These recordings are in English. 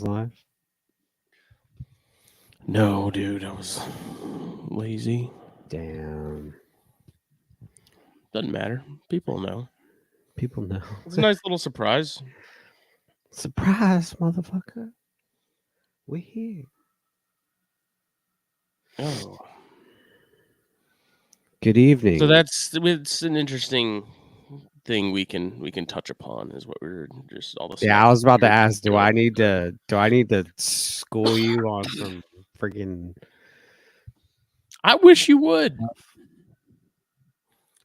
Live? No, dude, I was lazy. Damn. Doesn't matter. People know. People know. It's a nice little surprise. Surprise, motherfucker. We here. Oh, Good so evening. it's an interesting thing we can touch upon is what we're just all the Yeah, I stuff was about to we were ask, thinking do I need to school you on some freaking I wish you would.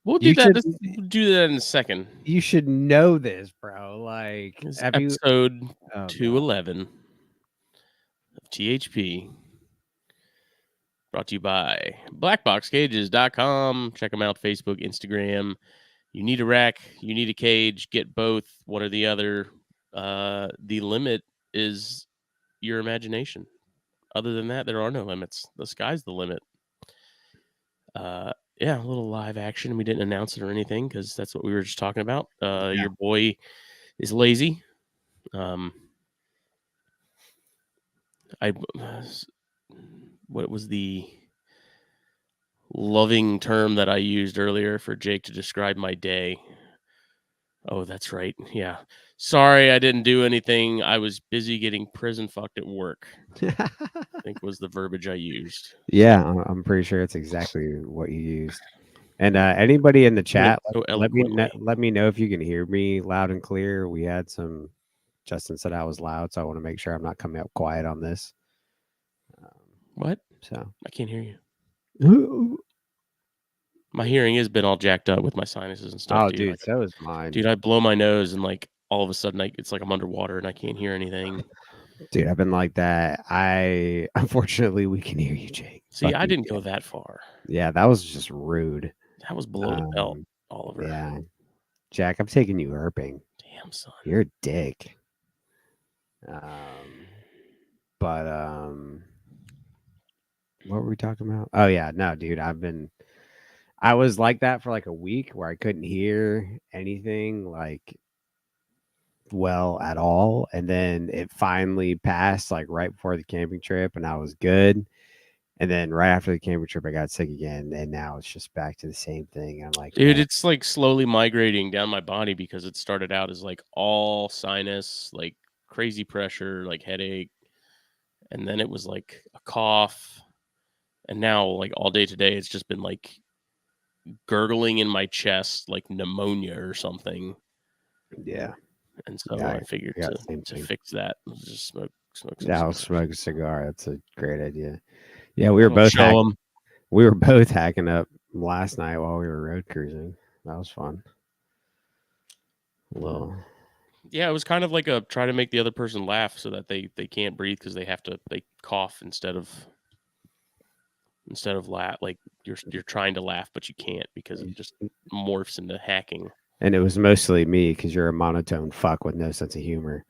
We'll do you that. should We'll do that in a second. you should know this, bro. Like, It's have you episode oh god. 211 of THP. Brought to you by BlackBoxCages.com. Check them out. Facebook, Instagram. You need a rack, you need a cage, get both, one or the other. The limit is your imagination. Other than that, there are no limits. The sky's the limit. Yeah, a little live action. We didn't announce it or anything because that's what we were just talking about. Your boy is lazy. I what was the loving term that I used earlier for Jake to describe my day? Oh, that's right. Yeah. Sorry, I didn't do anything. I was busy getting prison fucked at work, I think was the verbiage I used. Yeah, I'm pretty sure it's exactly what you used. And anybody in the Put it chat, so eloquently. let me know if you can hear me loud and clear. We had some Justin said I was loud, so I want to make sure I'm not coming up quiet on this. What? So, I can't hear you. My hearing has been all jacked up with my sinuses and stuff, oh, dude. dude, so is mine. Dude, I blow my nose and like all of a sudden it's like I'm underwater and I can't hear anything. Dude, I've been like that. Unfortunately we can hear you, Jake. See, Fuck I you, didn't go Jake. that far. Yeah, that was just rude. That was below the belt, Oliver. Yeah, Jack, I'm taking you herping. Damn, son. You're a dick. But what were we talking about? Oh yeah, no, dude, I was like that for like a week where I couldn't hear anything like well at all, and then it finally passed like right before the camping trip, and I was good. And then right after the camping trip, I got sick again, and now it's just back to the same thing. I'm like, Dude, man, it's like slowly migrating down my body because it started out as like all sinus, like crazy pressure, like headache. And then it was like a cough. And now, like all day today, it's just been like gurgling in my chest, like pneumonia or something. yeah, And so yeah, I figured I got the same to thing. fix that, just smoke some Yeah, I'll cigars. smoke a cigar. That's a great idea. Yeah, That'll show them. we were both hacking up last night while we were road cruising. That was fun. Well, Yeah, it was kind of like a try to make the other person laugh so that they can't breathe because they cough instead of laugh. Like you're trying to laugh but you can't because it just morphs into hacking. and it was mostly me because you're a monotone fuck with no sense of humor.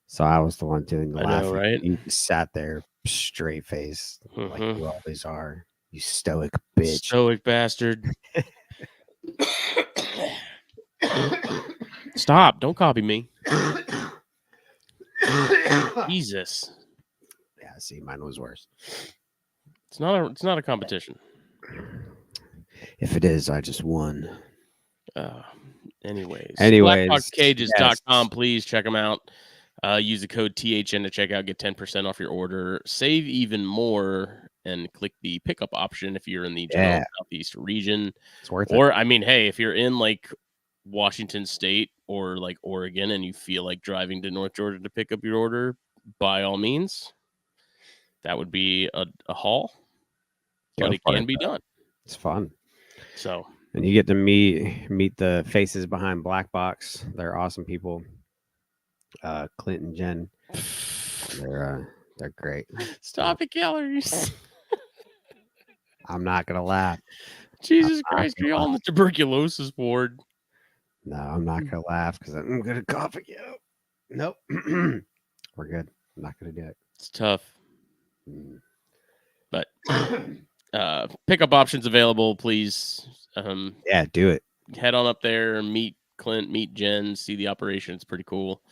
So I was the one doing the I know, laughing. right? You just sat there straight faced like Mm-hmm. you always are. You stoic bitch. Stoic bastard. Stop! Don't copy me. Jesus, Yeah, see, mine was worse. it's not a competition. If it is, I just won. Uh, anyways, Anyways, blackboxcages.com. yes. Please check them out. Use the code THN to check out. Get 10% off your order. Save even more and click the pickup option if you're in the general Yeah, Southeast region. it's worth it. Or, I mean, hey, if you're in like Washington State or like Oregon and you feel like driving to North Georgia to pick up your order, by all means, that would be a haul, Go but it for can it. be done. It's fun. So, And you get to meet the faces behind BlackBox. They're awesome people. Clint and Jen. They're great. stop it, calories. I'm not gonna laugh. Jesus I'm not Christ, gonna you're all in laugh. the tuberculosis ward. No, I'm not gonna laugh because I'm gonna cough again. Nope. We're good. I'm not gonna do it. It's tough, Mm. but pickup options available. Please Yeah, do it. head on up there, meet Clint, meet Jen, see the operation. It's pretty cool.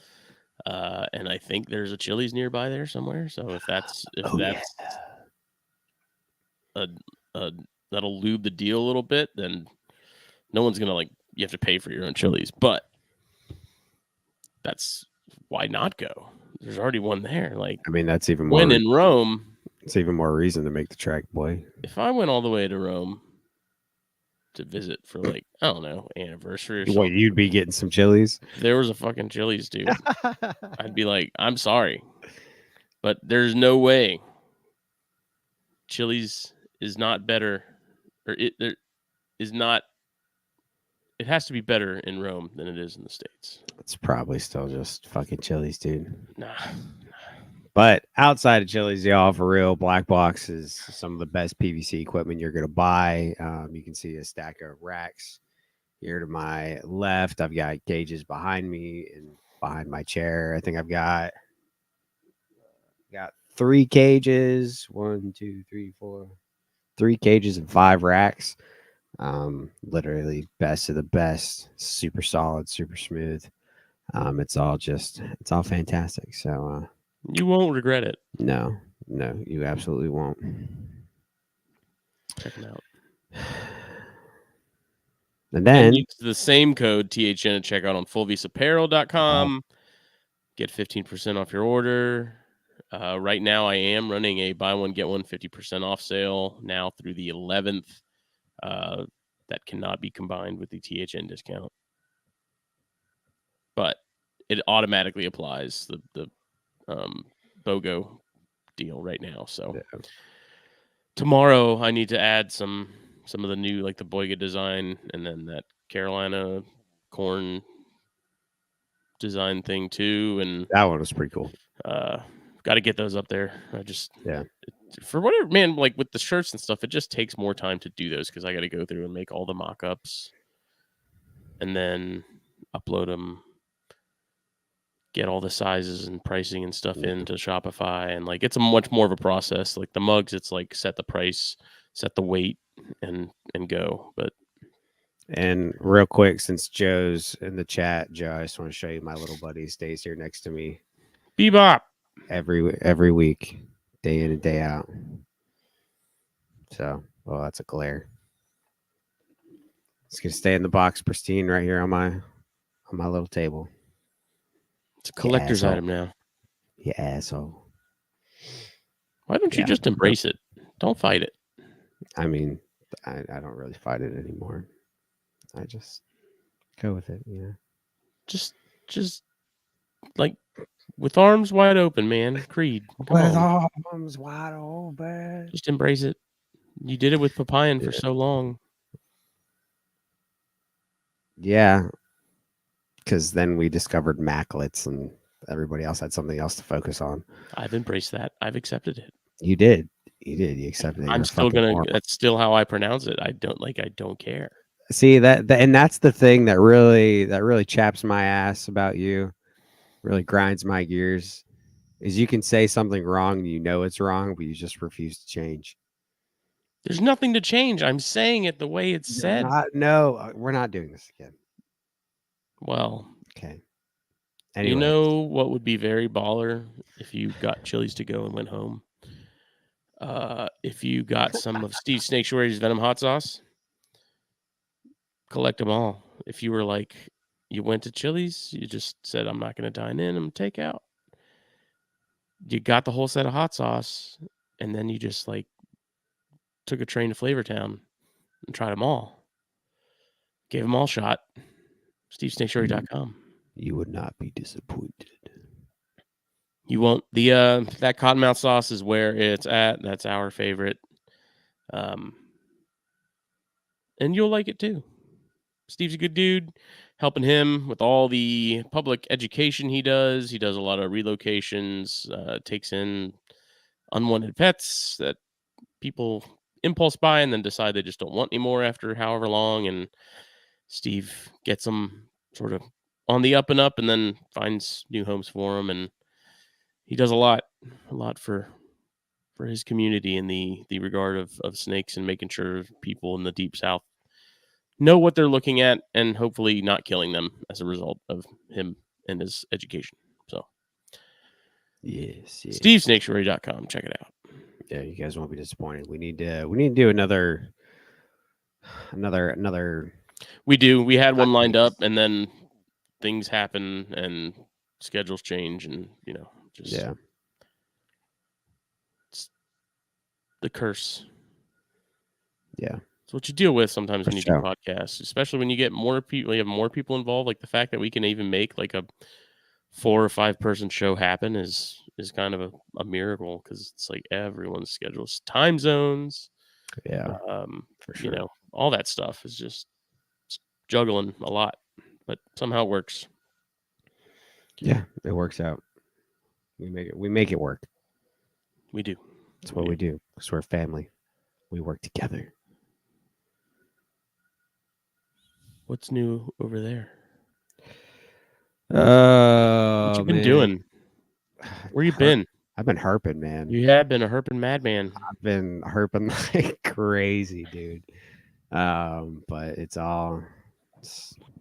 And I think there's a Chili's nearby there somewhere. So if that's yeah. a, a that'll lube the deal a little bit, then no one's gonna you have to pay for your own Chili's. But that's why not go? There's already one there. Like, I mean, that's even when more. in Rome, It's even more reason to make the trek, boy. if I went all the way to Rome to visit for I don't know, anniversary or What, something, you'd be getting some Chili's? if there was a fucking Chili's, dude, I'd be like, I'm sorry, but there's no way Chili's is not better, or there is not. It has to be better in Rome than it is in the States. It's probably still just fucking Chili's, dude. Nah. But outside of Chili's, y'all, for real, BlackBox is some of the best PVC equipment you're gonna buy. You can see a stack of racks here to my left. I've got gauges behind me and behind my chair. I think I've got 3 cages. 1, 2, 3, 4. 3 cages and 5 racks. Literally best of the best. Super solid, super smooth. It's all fantastic. So You won't regret it. no, you absolutely won't. Check them out. And then use the same code THN at checkout on fullvisaapparel.com. Get 15% off your order. Right now, I am running a buy one, get one 50% off sale now through the 11th. That cannot be combined with the THN discount. But it automatically applies the BOGO deal right now. So tomorrow, I need to add some of the new, like the Boyga design, and then that Carolina corn design thing too, and that one was pretty cool. Got to get those up there. I just Yeah. For whatever, man, like with the shirts and stuff, it just takes more time to do those because I got to go through and make all the mock-ups and then upload them, get all the sizes and pricing and stuff into Shopify, and like it's a much more of a process. Like the mugs, it's like set the price, set the weight, and go. But and real quick, since Joe's in the chat, Joe, I just want to show you my little buddy stays here next to me. Bebop every week, day in and day out. So, well, that's a glare. It's gonna stay in the box, pristine, right here on my little table. It's a collector's item now. You asshole. Why don't you just embrace it? Don't fight it. I mean, I don't really fight it anymore. I just go with it, you know. Just like with arms wide open, man. Creed. With arms wide open. Just embrace it. You did it with Papayan for so long. Yeah. Because then we discovered Macklets and everybody else had something else to focus on. I've embraced that. I've accepted it. You did. You accepted it. I'm still gonna. That's still how I pronounce it. I don't care. See that, and that's the thing that really chaps my ass about you. Really grinds my gears. Is you can say something wrong, you know it's wrong, but you just refuse to change. There's nothing to change. I'm saying it the way it's said. No, we're not doing this again. Well, okay. Anyways. You know what would be very baller if you got Chili's to go and went home? If you got some of Steve Snaketuary's Venom hot sauce, collect them all. If you were like, you went to Chili's, you just said, I'm not going to dine in, I'm going to take out. You got the whole set of hot sauce, and then you just like took a train to Flavortown and tried them all. Gave them all a shot. SteveSnaketuary.com. You would not be disappointed. You won't. The that cottonmouth sauce is where it's at. That's our favorite. And you'll like it too. Steve's a good dude. Helping him with all the public education he does. He does a lot of relocations, takes in unwanted pets that people impulse buy and then decide they just don't want anymore after however long. And Steve gets them sort of on the up and up and then finds new homes for them. And he does a lot for his community in the regard of snakes and making sure people in the Deep South know what they're looking at and hopefully not killing them as a result of him and his education. So Yes, yes. SteveSnaketuary.com. Check it out. Yeah, you guys won't be disappointed. We need to do another We do. We had one lined up, podcast. and then things happen, and schedules change, and just Yeah, it's the curse. yeah, It's what you deal with sometimes for when you do sure. podcasts, especially when you get more people. You have more people involved. Like the fact that we can even make like a 4 or 5 person show happen is kind of a miracle because it's like everyone's schedules, time zones, Yeah, um, for sure. all that stuff is just juggling a lot, but somehow it works. Yeah, it works out. We make it work. We do. That's We what do. we do. Because we're family. We work together. What's new over there? What Oh you been man, doing? Where you been? I've been herping, man. You have been a herping madman. I've been herping like crazy, dude. But it's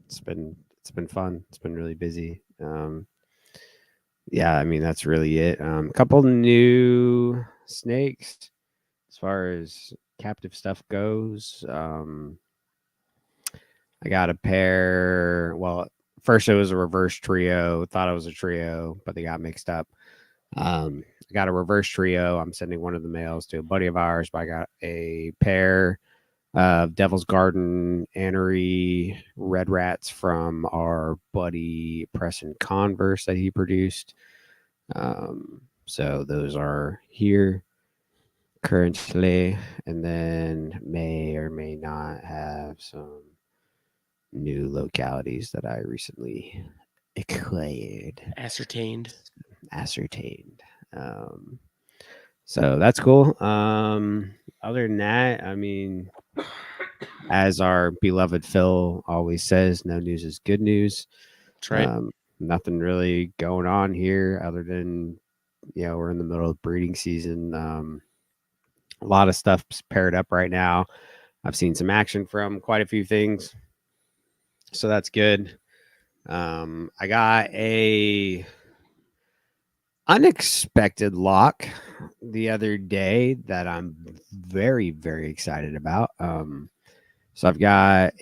it's been fun. It's been really busy. Yeah, I mean that's really it. Couple new snakes as far as captive stuff goes. I got a pair. Well, first it was a reverse trio. Thought it was a trio, but they got mixed up. I got a reverse trio. I'm sending one of the males to a buddy of ours, but I got a pair of Devil's Garden Anery red rats from our buddy Preston Converse that he produced. So those are here currently, and then may or may not have some new localities that I recently acquired, Ascertained. ascertained. Um, so that's cool. Other than that, I mean, as our beloved Phil always says, no news is good news. That's right. Um, Nothing really going on here other than we're in the middle of breeding season. A lot of stuff's paired up right now. I've seen some action from quite a few things, so that's good. I got a unexpected lock the other day that I'm very very excited about. So I've got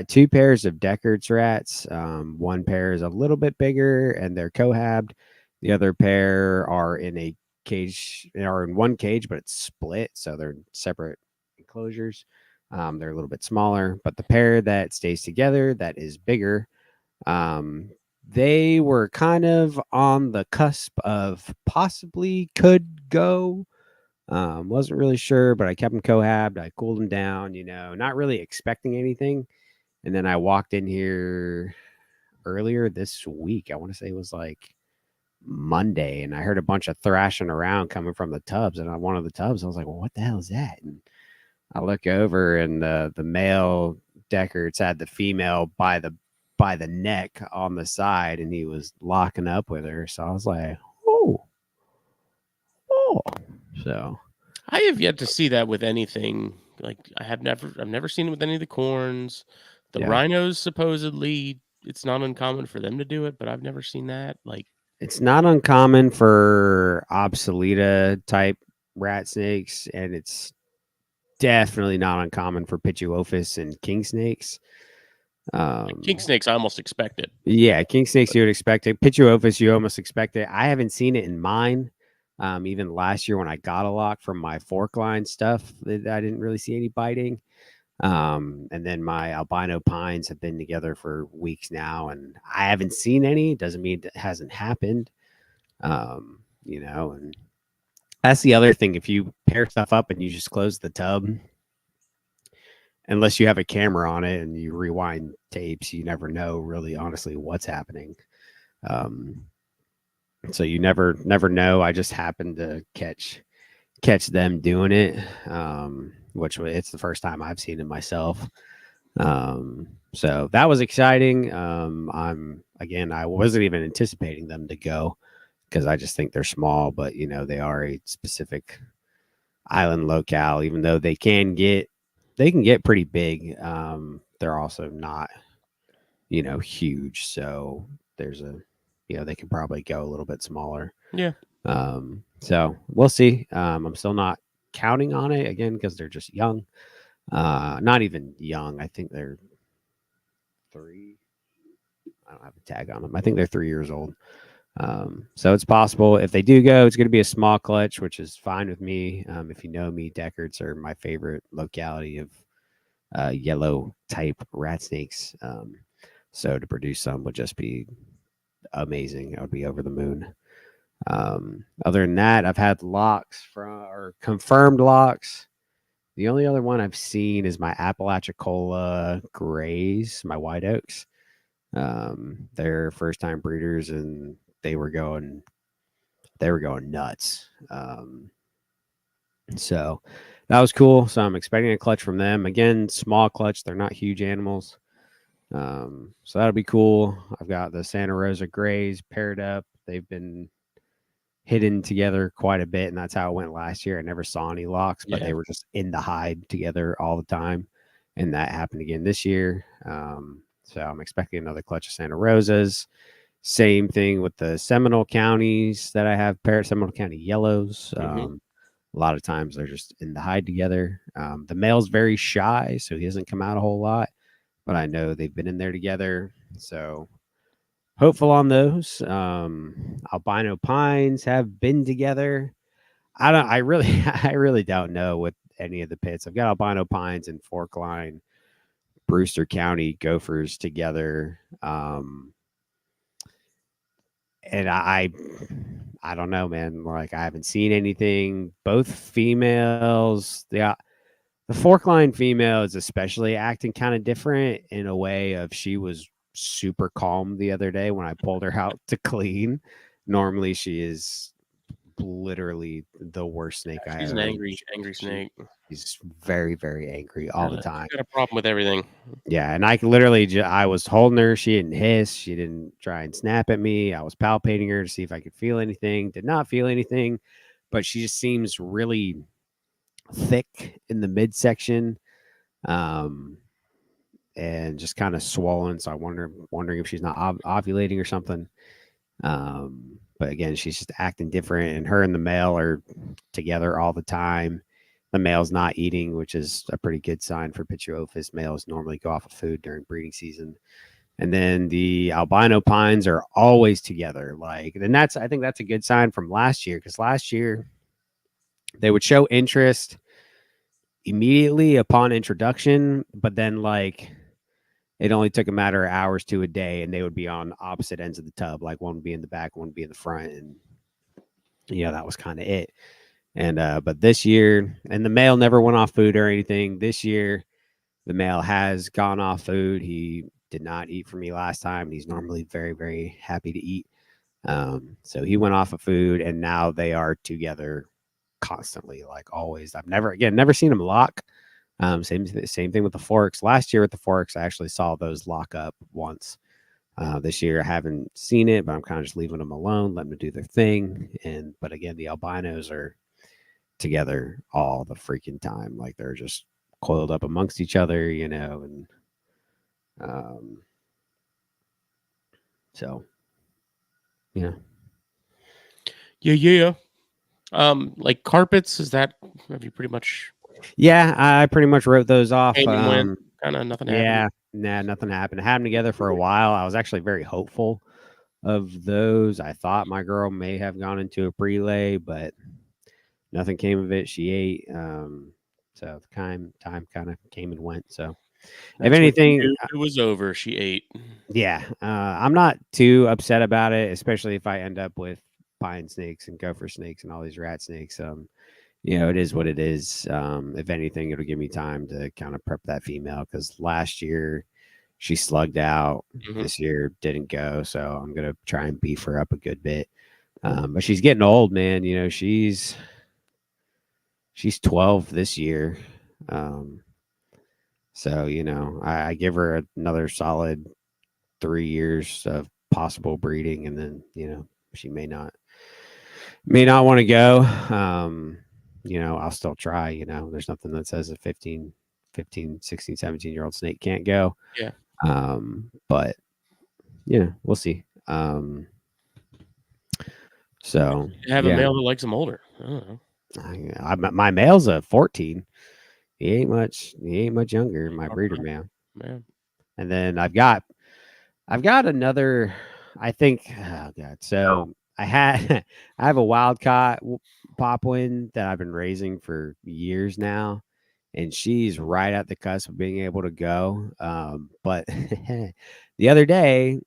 two pairs of Deckard's rats. One pair is a little bit bigger and they're cohabbed. The other pair are in a cage, are in one cage, but it's split, so they're separate enclosures. They're a little bit smaller, but the pair that stays together, that is bigger, um, they were kind of on the cusp of possibly could go. Wasn't really sure, but I kept them cohabbed. I cooled them down, not really expecting anything. And then I walked in here earlier this week. I want to say it was like Monday, and I heard a bunch of thrashing around coming from the tubs. And on one of the tubs, I was like, "Well, what the hell is that?" And I look over, and the male Deckerts had the female by the neck on the side, and he was locking up with her. So I was like, "Oh, oh." So I have yet to see that with anything. Like I've never seen it with any of the corns. The yeah, rhinos supposedly it's not uncommon for them to do it, but I've never seen that. Like it's not uncommon for obsoleta type rat snakes, and it's definitely not uncommon for Pituophis and king snakes. king Um, snakes, I almost expect it. yeah, king snakes you would expect it. Pituophis you almost expect it. I haven't seen it in mine. Even last year when I got a lock from my fork line stuff, I didn't really see any biting. And then my albino pines have been together for weeks now, and I haven't seen any. Doesn't mean it hasn't happened. And that's the other thing. If you pair stuff up and you just close the tub, unless you have a camera on it and you rewind tapes, you never know really honestly what's happening. Um, so you never know. I just happened to catch them doing it, which it's the first time I've seen it myself. So that was exciting. I wasn't even anticipating them to go because I just think they're small, but they are a specific island locale. Even though they can get pretty big. They're also not huge. So there's they can probably go a little bit smaller. Yeah. So we'll see. I'm still not counting on it again because they're just young. Not even young. I think they're 3. I don't have a tag on them. I think they're 3 years old. So it's possible if they do go, it's going to be a small clutch, which is fine with me. If you know me, Deckards are my favorite locality of yellow type rat snakes. So to produce some would just be amazing. I would be over the moon. Other than that, I've had locks from or confirmed locks. The only other one I've seen is my Apalachicola Grays, my White Oaks. They're first time breeders and they were going nuts. So that was cool. So I'm expecting a clutch from them. Again, small clutch. They're not huge animals. So that'll be cool. I've got the Santa Rosa Grays paired up. They've been hidden together quite a bit, and that's how it went last year. I never saw any locks, but Yeah. they were just in the hide together all the time, and that happened again this year. So I'm expecting another clutch of Santa Rosas. Same thing with the Seminole counties that I have paired, Seminole County yellows. Mm-hmm. A lot of times they're just in the hide together. The male's very shy, so he doesn't come out a whole lot, but I know they've been in there together. So hopeful on those. Albino pines have been together. I really I really don't know with any of the pits. I've got albino pines and Forkline, Brewster County gophers together. And I don't know, man. Like I haven't seen anything. Both females, the Forkline female is especially acting kind of different in a way of she was super calm the other day when I pulled her out to clean. Normally she is literally the worst snake I She's an ever. angry snake. She's very, very angry all the She's time. got a problem with everything. Yeah, and I could literally, I was holding her. She didn't hiss. She didn't try and snap at me. I was palpating her to see if I could feel anything. Did not feel anything, but she just seems really thick in the midsection, um, and just kind of swollen. So I wondering if she's not ovulating or something. But again, she's just acting different, and her and the male are together all the time. The male's not eating, which is a pretty good sign for Pituophis. Males normally go off of food during breeding season. And then the albino pines are always together. Like, and I think that's a good sign from last year because last year they would show interest immediately upon introduction, but then like it only took a matter of hours to a day, and they would be on opposite ends of the tub. Like one would be in the back, one would be in the front, and that was kind of it. And but this year, and the male never went off food or anything. This year, the male has gone off food. He did not eat for me last time. He's normally very, very happy to eat. So he went off of food, and now they are together constantly, like always. I've never seen them lock. Same thing with the forks. Last year with the forks, I actually saw those lock up once. This year, I haven't seen it, but I'm kind of just leaving them alone, letting them do their thing. But again, the albinos are together all the freaking time. Like they're just coiled up amongst each other, and um, so yeah. Yeah. Like carpets, is that have you pretty much Yeah, I pretty much wrote those off. came and went? Kind of nothing happened. Yeah, nah, nothing happened. I had them together for a while. I was actually very hopeful of those. I thought my girl may have gone into a prelay, but nothing came of it. She ate. So the time kind of came and went. So if That's when you anything, knew it was over. She ate. yeah, I'm not too upset about it, especially if I end up with pine snakes and gopher snakes and all these rat snakes. It is what it is. If anything, it'll give me time to kind of prep that female because last year she slugged out. Mm-hmm. This year didn't go, so I'm gonna try and beef her up a good bit. But she's getting old, man. She's 12 this year. Um, so I give her another solid 3 years of possible breeding, and then she may not want to go. I'll still try. There's nothing that says a 15, 16, 17-year-old snake can't go. Yeah. But we'll see. So Have a yeah, male that likes them older. I don't know. my male's a 14. He ain't much younger. My breeder male. Man. And then I've got another. I think. Oh god. So I had I have a wild caught popwin that I've been raising for years now, and she's right at the cusp of being able to go. But the other day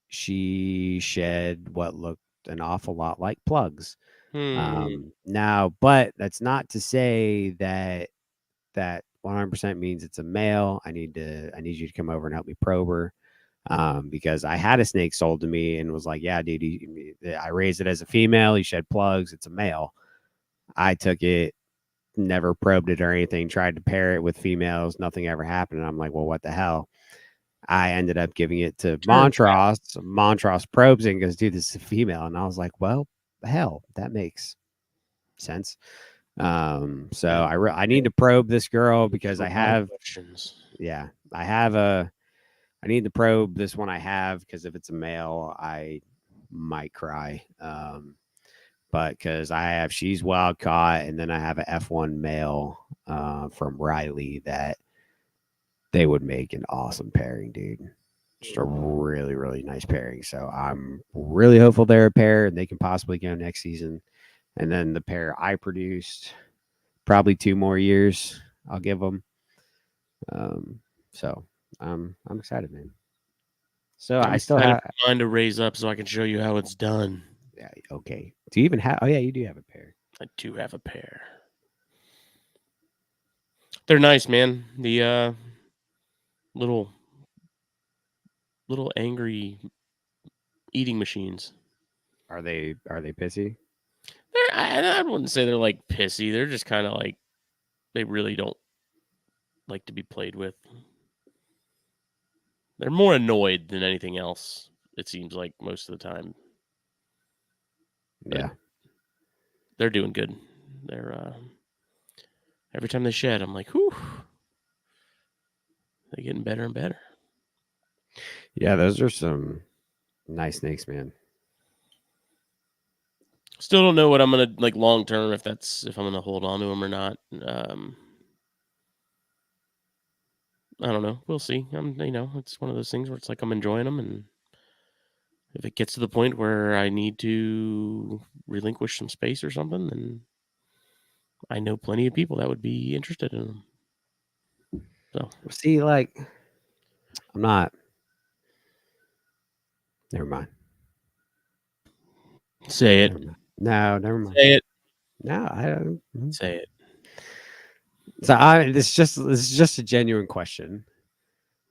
she shed what looked an awful lot like plugs. Hmm. Now, but that's not to say that 100% means it's a male. I need you to come over and help me probe her. Because I had a snake sold to me and was like, yeah, dude, I raised it as a female. He shed plugs. It's a male. I took it, never probed it or anything, tried to pair it with females. Nothing ever happened. And I'm like, well, what the hell? I ended up giving it to Turns Montross. Montross probes it and goes, dude, this is a female. And I was like, well, hell, that makes sense. So out. I need to probe this girl Answer because a I lot of have, questions. yeah, I need to probe this one I have because if it's a male, I might cry. But because she's wild caught, and then I have a F1 male from Riley that they would make an awesome pairing, dude. Just a really, really nice pairing. So I'm really hopeful they're a pair and they can possibly go next season. And then the pair I produced, probably 2 more years, I'll give them. Um, so I'm excited, man. So I'm I still excited have. for mine to raise up so I can show you how it's done. Yeah, okay. Do you even have? Oh yeah, you do have a pair. I do have a pair. They're nice, man. The little angry eating machines. Are they pissy? I wouldn't say they're like pissy. They're just kind of like they really don't like to be played with. They're more annoyed than anything else. It seems like most of the time, but Yeah. they're doing good. They're every time they shed, I'm like, whew, they're getting better and better. Yeah, those are some nice snakes, man. Still don't know what I'm gonna like long term if I'm gonna hold on to them or not. I don't know. We'll see. It's one of those things where it's like I'm enjoying them, and if it gets to the point where I need to relinquish some space or something, then I know plenty of people that would be interested in them. So See, like, I'm not. Never mind. say it, Never mind. No, never mind. say it, No, I don't. say it. So this is just a genuine question.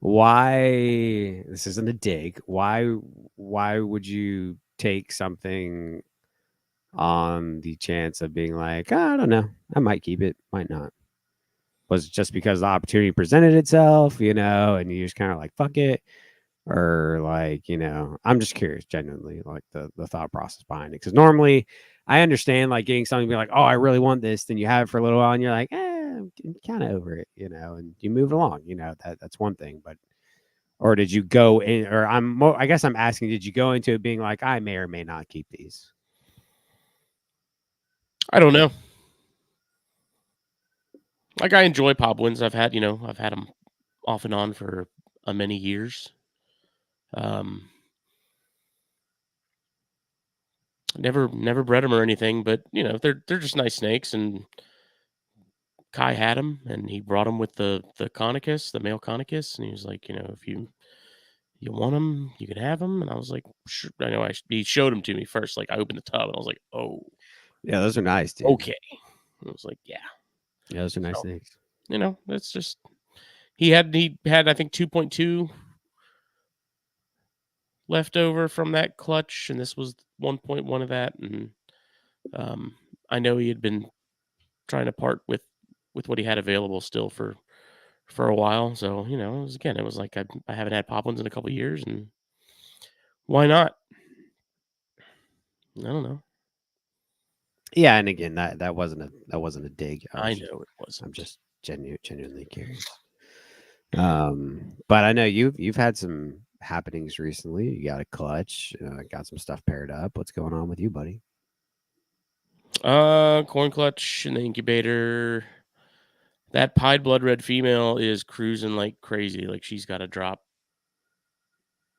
Why this isn't a dig? Why would you take something on the chance of being like, "Ah, I don't know, I might keep it, might not? Was it just because the opportunity presented itself, and you just kind of like fuck it, or like, I'm just curious, genuinely, like the thought process behind it. Because normally, I understand like getting something, be like, oh, I really want this, then you have it for a little while, and you're like, I'm kind of over it, and you move along, that's one thing, but. Or did you go in? Or I guess I'm asking, did you go into it being like, I may or may not keep these? I don't know. Like I enjoy pop wins. I've had them off and on for many years. Um, never bred them or anything, but they're just nice snakes. And Kai had them, and he brought them with the Conicus, the male Conicus, and he was like, if you want them, you can have them. And I was like, sure. I know he showed them to me first. Like I opened the tub, and I was like, oh, Yeah, those are nice, dude. okay. I was like, yeah. Yeah, those are nice So things. that's just he had I think 2.2 left over from that clutch, and this was 1.1 of that. And I know he had been trying to part with what he had available still for a while. So it was like I haven't had pop ones in a couple years, and why not? I don't know. Yeah, and again, that wasn't a dig. I know it I'm wasn't. just genuinely curious. But I know you've had some happenings recently. You got a clutch, got some stuff paired up. What's going on with you, buddy? Corn clutch in the incubator. That pied blood red female is cruising like crazy. Like she's got to drop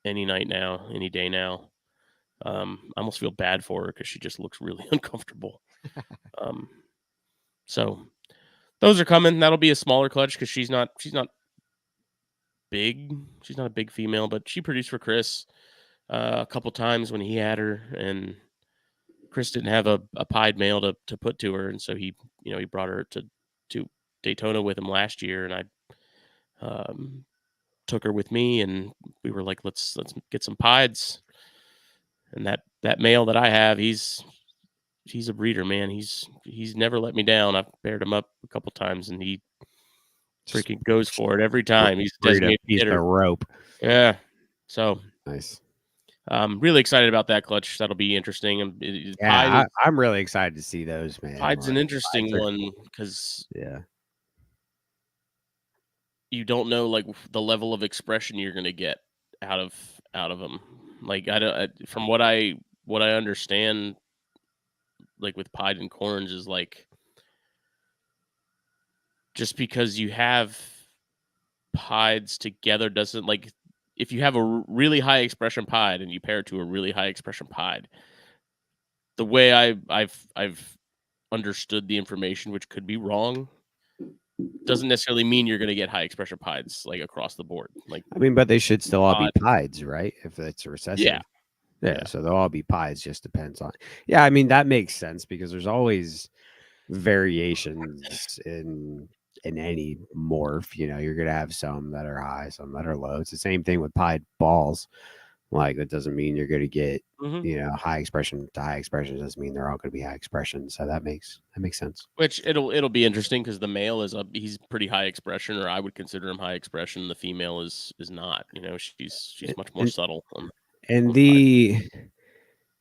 any night now, any day now. I almost feel bad for her because she just looks really uncomfortable. Um, so those are coming. That'll be a smaller clutch because she's not big. She's not a big female, but she produced for Chris a couple times when he had her, and Chris didn't have a pied male to put to her, and so he brought her to Daytona with him last year, and I took her with me, and we were like, let's get some pieds. And that male that I have, he's a breeder, man. He's never let me down. I've paired him up a couple times, and he Just freaking goes for it every time. He's a read a designated piece hitter. of rope. Yeah. So Nice. I'm really excited about that clutch. That'll be interesting. And Yeah, I'm really excited to see those, man. Pied's an Like, interesting pieds are one cool. because Yeah. you don't know like the level of expression you're going to get out of them. Like from what I understand, like with pied and corns is like just because you have pieds together doesn't like if you have a really high expression pied and you pair it to a really high expression pied, the way I've understood the information, which could be wrong, doesn't necessarily mean you're going to get high expression pieds like across the board. Like, I mean, but they should still all be pod, pieds, right? If it's yeah, recessive. Yeah, yeah, so they'll all be pies, just depends on. Yeah, I mean, that makes sense because there's always variations in any morph. You're gonna have some that are high, some that are low. It's the same thing with pied balls. Like that doesn't mean you're gonna get, hmm high expression to high expression doesn't mean they're all gonna be high expression. So that makes sense. which it'll be interesting because the male he's pretty high expression, or I would consider him high expression. The female is not. She's much more And subtle and on pied.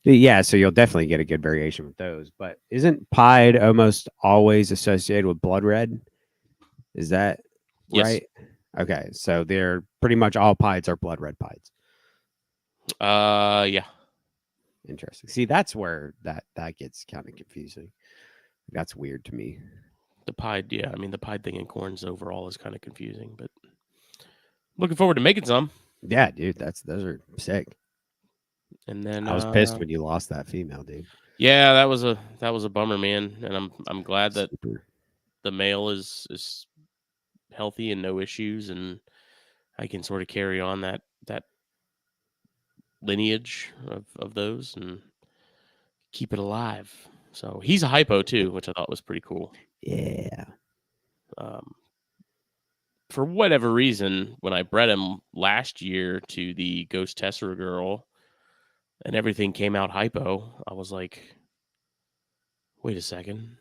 yeah, so you'll definitely get a good variation with those. But isn't pied almost always associated with blood red? Is that Yes. right? Okay, so they're pretty much all pieds are blood red pieds. Yeah. Interesting. See, that's where that gets kind of confusing. That's weird to me. The pied, yeah. I mean, the pied thing in corns overall is kind of confusing, but looking forward to making some. Yeah, dude, those are sick. And then, I was pissed when you lost that female, dude. yeah, that was a bummer, man. And I'm glad that Super. the male is healthy and no issues, and I can sort of carry on that lineage of those and keep it alive. So he's a hypo too, which I thought was pretty cool. Yeah. Um, for whatever reason, when I bred him last year to the Ghost Tessera girl, and everything came out hypo, I was like, wait a second,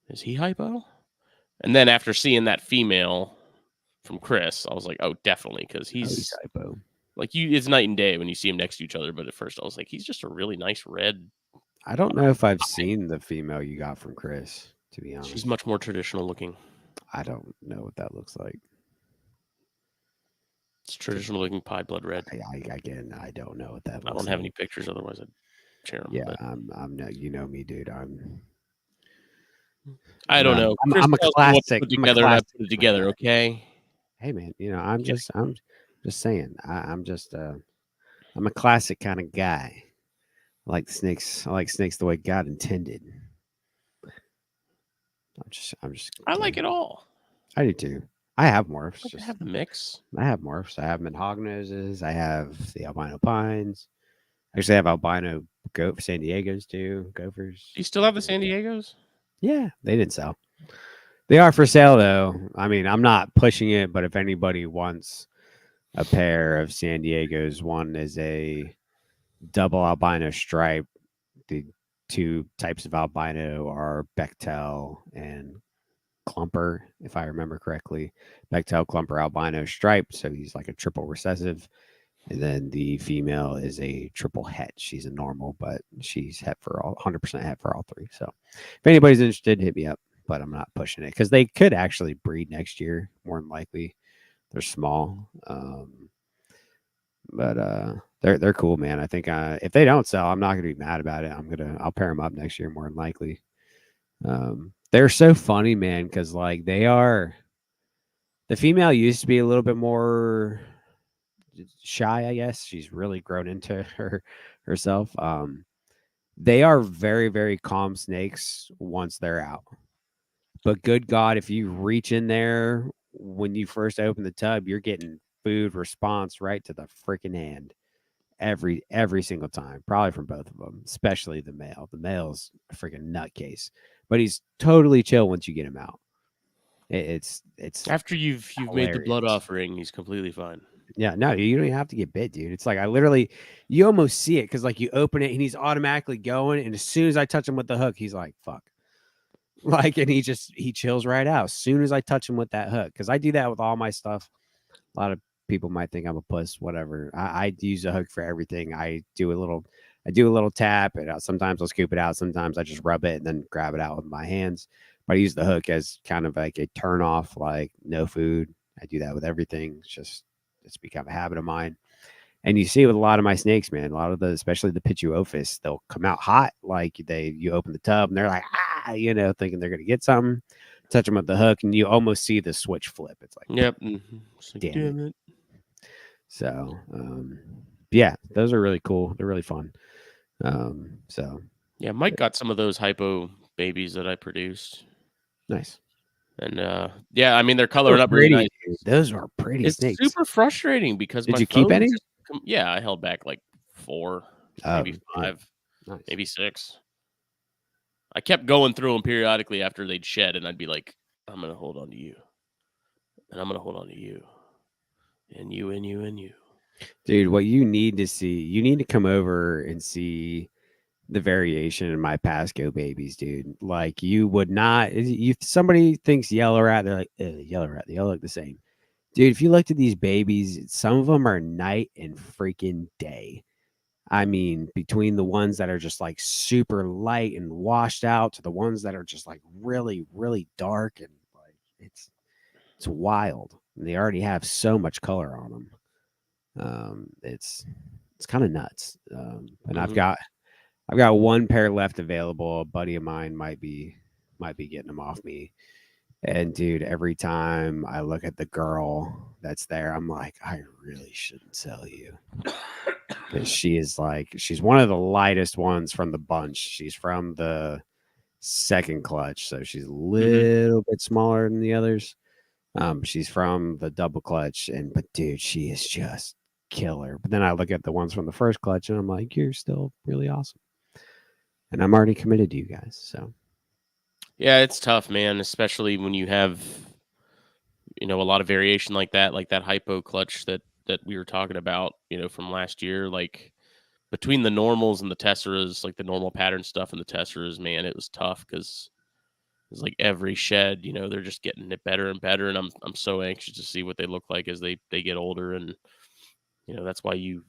is he hypo? And then after seeing that female from Chris, I was like, oh, definitely, because Oh, he's he's hypo. like it's night and day when you see them next to each other. But at first, I was like, he's just a really nice red. I don't know if I've seen the female you got from Chris, to be She's honest. much more traditional looking. I don't know what that looks like. It's traditional looking pied blood red. Again, I don't know what that I looks don't have like. any pictures, otherwise I'd share them. Yeah, But I'm not. You know me, dude. I don't know. Chris I'm a tells me what to classic. put I'm a together, and I classic put it kind of together. guy. Okay. Hey, man. Kidding. I'm just saying. I'm a classic kind of guy. I like snakes. I like snakes the way God intended. I'm just I like kidding. it all. I do too. I have I morphs. like to Just have the mix. I have morphs. I have them in hognoses. I have the albino pines. Actually, I have albino San Diego's too. Gophers. Do you still have the San Diegos? Yeah, they didn't sell. They are for sale though. I mean, I'm not pushing it, but if anybody wants a pair of San Diego's, one is a double albino stripe. The two types of albino are Bechtel and Clumper, if I remember correctly. Bechtel Clumper albino stripe, so he's like a triple recessive. And then the female is a triple het. She's a normal, but she's het for all 100% het for all three. So if anybody's interested, hit me up. But I'm not pushing it because they could actually breed next year, more than likely. They're small. But they're cool, man. I think if they don't sell, I'm not gonna be mad about it. I'll pair them up next year more than likely. They're so funny, man, because like the female used to be a little bit more shy, I guess. She's really grown into herself. They are very, very calm snakes once they're out. But good God, if you reach in there when you first open the tub, you're getting food response right to the freaking hand every single time, probably from both of them, especially the male. The male's a freaking nutcase, but he's totally chill once you get him out. It's After you've made the blood hilarious. offering, he's completely fine. Yeah, no, you don't even have to get bit, dude. It's like I literally, you almost see it because like you open it and he's automatically going, and as soon as I touch him with the hook, he's like, "Fuck." Like, and he chills right out as soon as I touch him with that hook. Because I do that with all my stuff. A lot of people might think I'm a puss, whatever. I use a hook for everything. I do a little tap, and sometimes I'll scoop it out. Sometimes I just rub it and then grab it out with my hands. But I use the hook as kind of like a turn off, like no food. I do that with everything. It's become a habit of mine. And you see with a lot of my snakes, man, a lot of especially the Pituophis, they'll come out hot. Like you open the tub and they're like, thinking they're going to get something, touch them with the hook, and you almost see the switch flip. It's like, Yep. It's like, damn it. damn it. So, yeah, those are really cool. They're really fun. So Yeah, Mike got some of those hypo babies that I produced. nice. And yeah, I mean they're They're coloring up really pretty, nice. dude. Those are pretty It's snakes. super frustrating because Did my you keep phone any? just yeah, I held back like 4, Oh, maybe yeah. 5, Nice. maybe 6. I kept going through them periodically after they'd shed, and I'd be like, "I'm gonna hold on to you, and I'm gonna hold on to you, and you, and you, and you." Dude, what you need to see, you need to come over and see the variation in my Pasco babies, dude. Like you would not, you somebody thinks yellow rat, they're like yellow rat. They all look the same, dude. If you looked at these babies, some of them are night and freaking day. I mean, between the ones that are just like super light and washed out to the ones that are just like really, really dark and like it's wild. And they already have so much color on them. It's kind of nuts. And Mm-hmm. I've got one pair left available. A buddy of mine might be getting them off me. And dude, every time I look at the girl that's there, I'm like, I really shouldn't sell you because she's one of the lightest ones from the bunch. She's from the second clutch, so she's a Mm-hmm. little bit smaller than the others. She's from the double clutch, but dude, she is just killer. But then I look at the ones from the first clutch, and I'm like, you're still really awesome. And I'm already committed to you guys. So Yeah, it's tough, man, especially when you have a lot of variation like that hypo clutch that we were talking about, from last year, like between the normals and the tesseras, like the normal pattern stuff and the tesseras, man, it was tough because it's like every shed, they're just getting it better and better, and I'm so anxious to see what they look like as they get older, and that's why you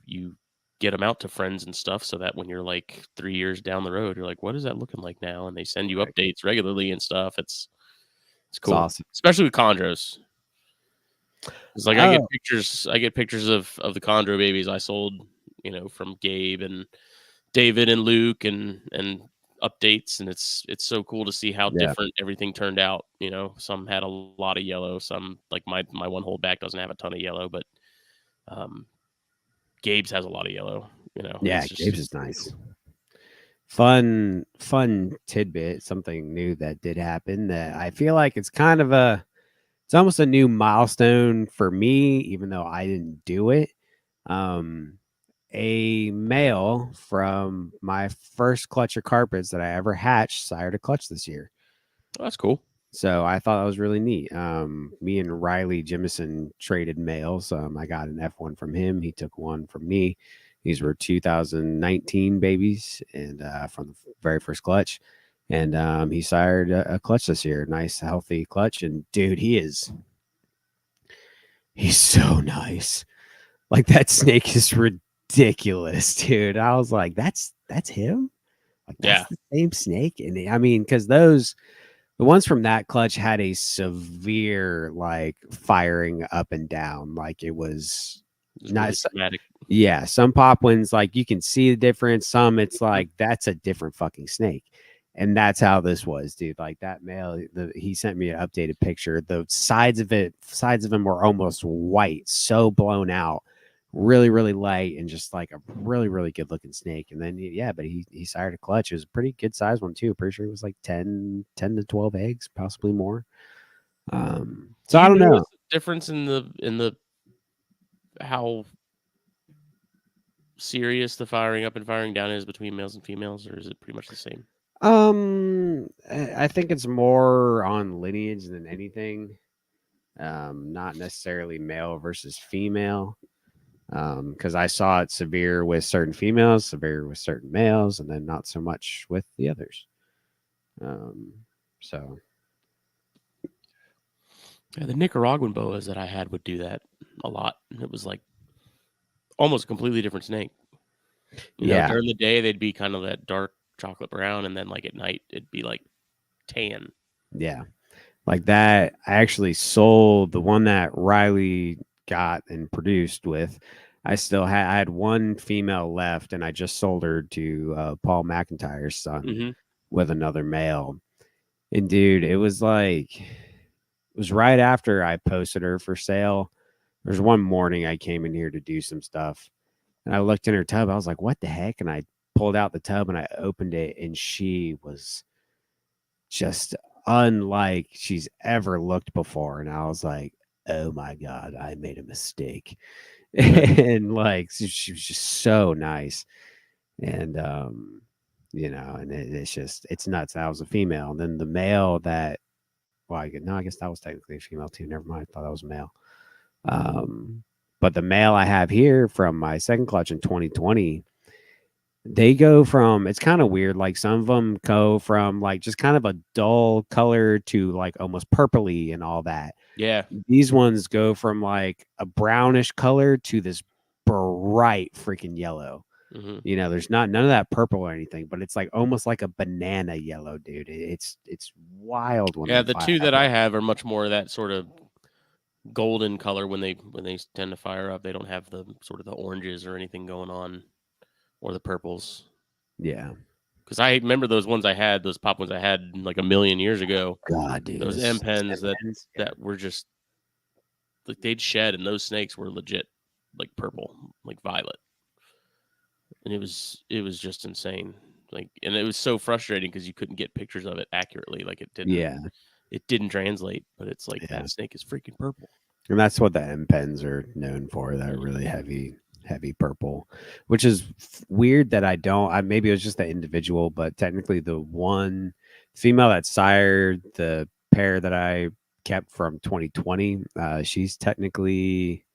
get them out to friends and stuff, so that when you're like 3 years down the road, you're like, what is that looking like now? And they send you right. updates regularly and stuff. It's It's cool, awesome. especially with chondros. It's like Oh, I get pictures of the chondro babies I sold, from Gabe and David and Luke and updates, and it's so cool to see how yeah. different everything turned out. Some had a lot of yellow, some like my one holdback doesn't have a ton of yellow, but um, Gabe's has a lot of yellow. Yeah, It's just Gabe's is really nice. cool. Fun tidbit, something new that did happen that I feel like it's almost a new milestone for me, even though I didn't do it. Um, a male from my first clutch of carpets that I ever hatched sired a clutch this year. Oh, that's cool. So I thought that was really neat. Me and Riley Jimison traded males. I got an F1 from him. He took one from me. These were 2019 babies and from the very first clutch. And he sired a clutch this year. Nice, healthy clutch. And dude, he's so nice. Like that snake is ridiculous, dude. I was like, that's him. Like that's Yeah, the same snake. And I mean, because the ones from that clutch had a severe like firing up and down. Like it was Just not really s- dramatic. yeah, some Papuans, like, you can see the difference. Some it's Mhm. like, that's a different fucking snake. And that's how this was, dude. Like, that male, he sent me an updated picture. The sides of him were almost white, so blown out, really, really light, and just like a really, really good looking snake. And then, yeah, but he sired a clutch. It was a pretty good size one too. Pretty sure it was like 10 to 12 eggs, possibly more. Do So I you don't know. notice a difference in the how serious the firing up and firing down is between males and females, or is it pretty much the same? I think it's more on lineage than anything. Not necessarily male versus female. Because I saw it severe with certain females, severe with certain males, and then not so much with the others. Um, so Yeah, the Nicaraguan boas that I had would do that a lot. It was like almost a completely different snake. yeah, During the day they'd be kind of that dark chocolate brown, and then like at night it'd be like tan. yeah, like that. I actually sold the one that Riley got and produced with. I had one female left, and I just sold her to Paul McIntyre's son Hmm. with another male. And dude, it was right after I posted her for sale. There's one morning I came in here to do some stuff, and I looked in her tub. I was like, "What the heck?" And I pulled out the tub and I opened it, and she was just unlike she's ever looked before. And I was like, "Oh my god, I made a mistake." Yeah. And like, she was just so nice. And and it's just, it's nuts. That was a female. And then the male that, well, no, I guess that was technically a female too. Never mind. I thought that was a male. Um, but the male I have here from my second clutch in 2020, they go from, it's kind of weird. Like, some of them go from like just kind of a dull color to like almost purpley and all that. Yeah. These ones go from like a brownish color to this bright freaking yellow. Hmm. There's not none of that purple or anything, but it's like almost like a banana yellow, dude. It's wild when Yeah, they the fire two up. that I have are much more that sort of golden color when they tend to fire up. They don't have the sort of the oranges or anything going on, or the purples. Yeah. Because I remember those ones I had, those pop ones I had like a million years ago. God, dude, Those M those pens M-Pens, yeah. that were just like they'd shed, and those snakes were legit like purple, like violet, and it was just insane. Like, and it was so frustrating because you couldn't get pictures of it accurately. Like Yeah, it didn't translate, but it's like yeah. that snake is freaking purple. And that's what the M-Pens are known for, that Mhm. really heavy purple, which is weird that I don't. Maybe it was just the individual, but technically the one female that sired the pair that I kept from 2020, she's technically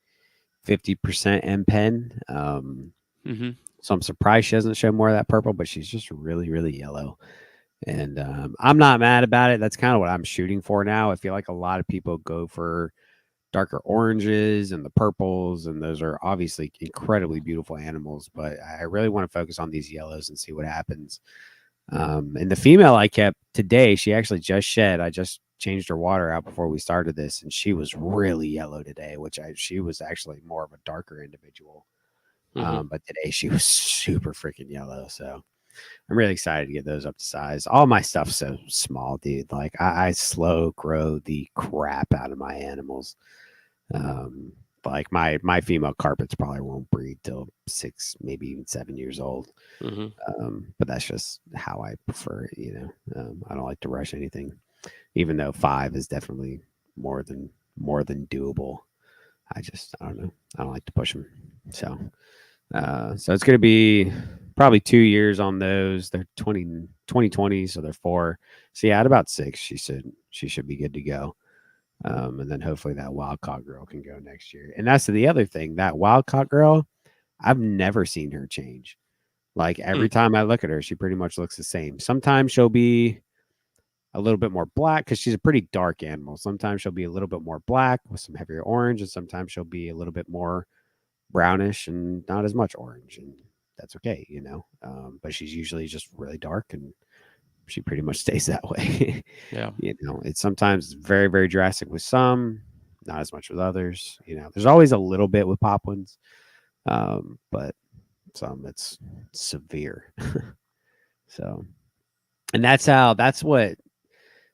50% M-Pen. Mhm. So I'm surprised she doesn't show more of that purple, but she's just really, really yellow. And I'm not mad about it. That's kind of what I'm shooting for now. I feel like a lot of people go for darker oranges and the purples, and those are obviously incredibly beautiful animals. But I really want to focus on these yellows and see what happens. And the female I kept today, she actually just shed. I just changed her water out before we started this, and she was really yellow today, she was actually more of a darker individual. Mhm. But today she was super freaking yellow. So I'm really excited to get those up to size. All my stuff's so small, dude. Like, I slow grow the crap out of my animals. Um, like my female carpets probably won't breed till 6, maybe even 7 years old. Mhm. But that's just how I prefer it. I don't like to rush anything, even though 5 is definitely more than doable. I don't know. I don't like to push them. So it's going to be probably 2 years on those. They're 2020, so they're 4. So yeah, at about 6, she should be good to go. And then hopefully that wild caught girl can go next year. And that's the other thing, that wild caught girl, I've never seen her change. Like, Mm. every time I look at her, she pretty much looks the same. Sometimes she'll be a little bit more black because she's a pretty dark animal. Sometimes she'll be a little bit more black with some heavier orange, and sometimes she'll be a little bit more brownish and not as much orange. And that's okay. But she's usually just really dark, and she pretty much stays that way. Yeah. It's sometimes very, very drastic with some, not as much with others. There's always a little bit with pop ones, but some it's severe. So, and that's what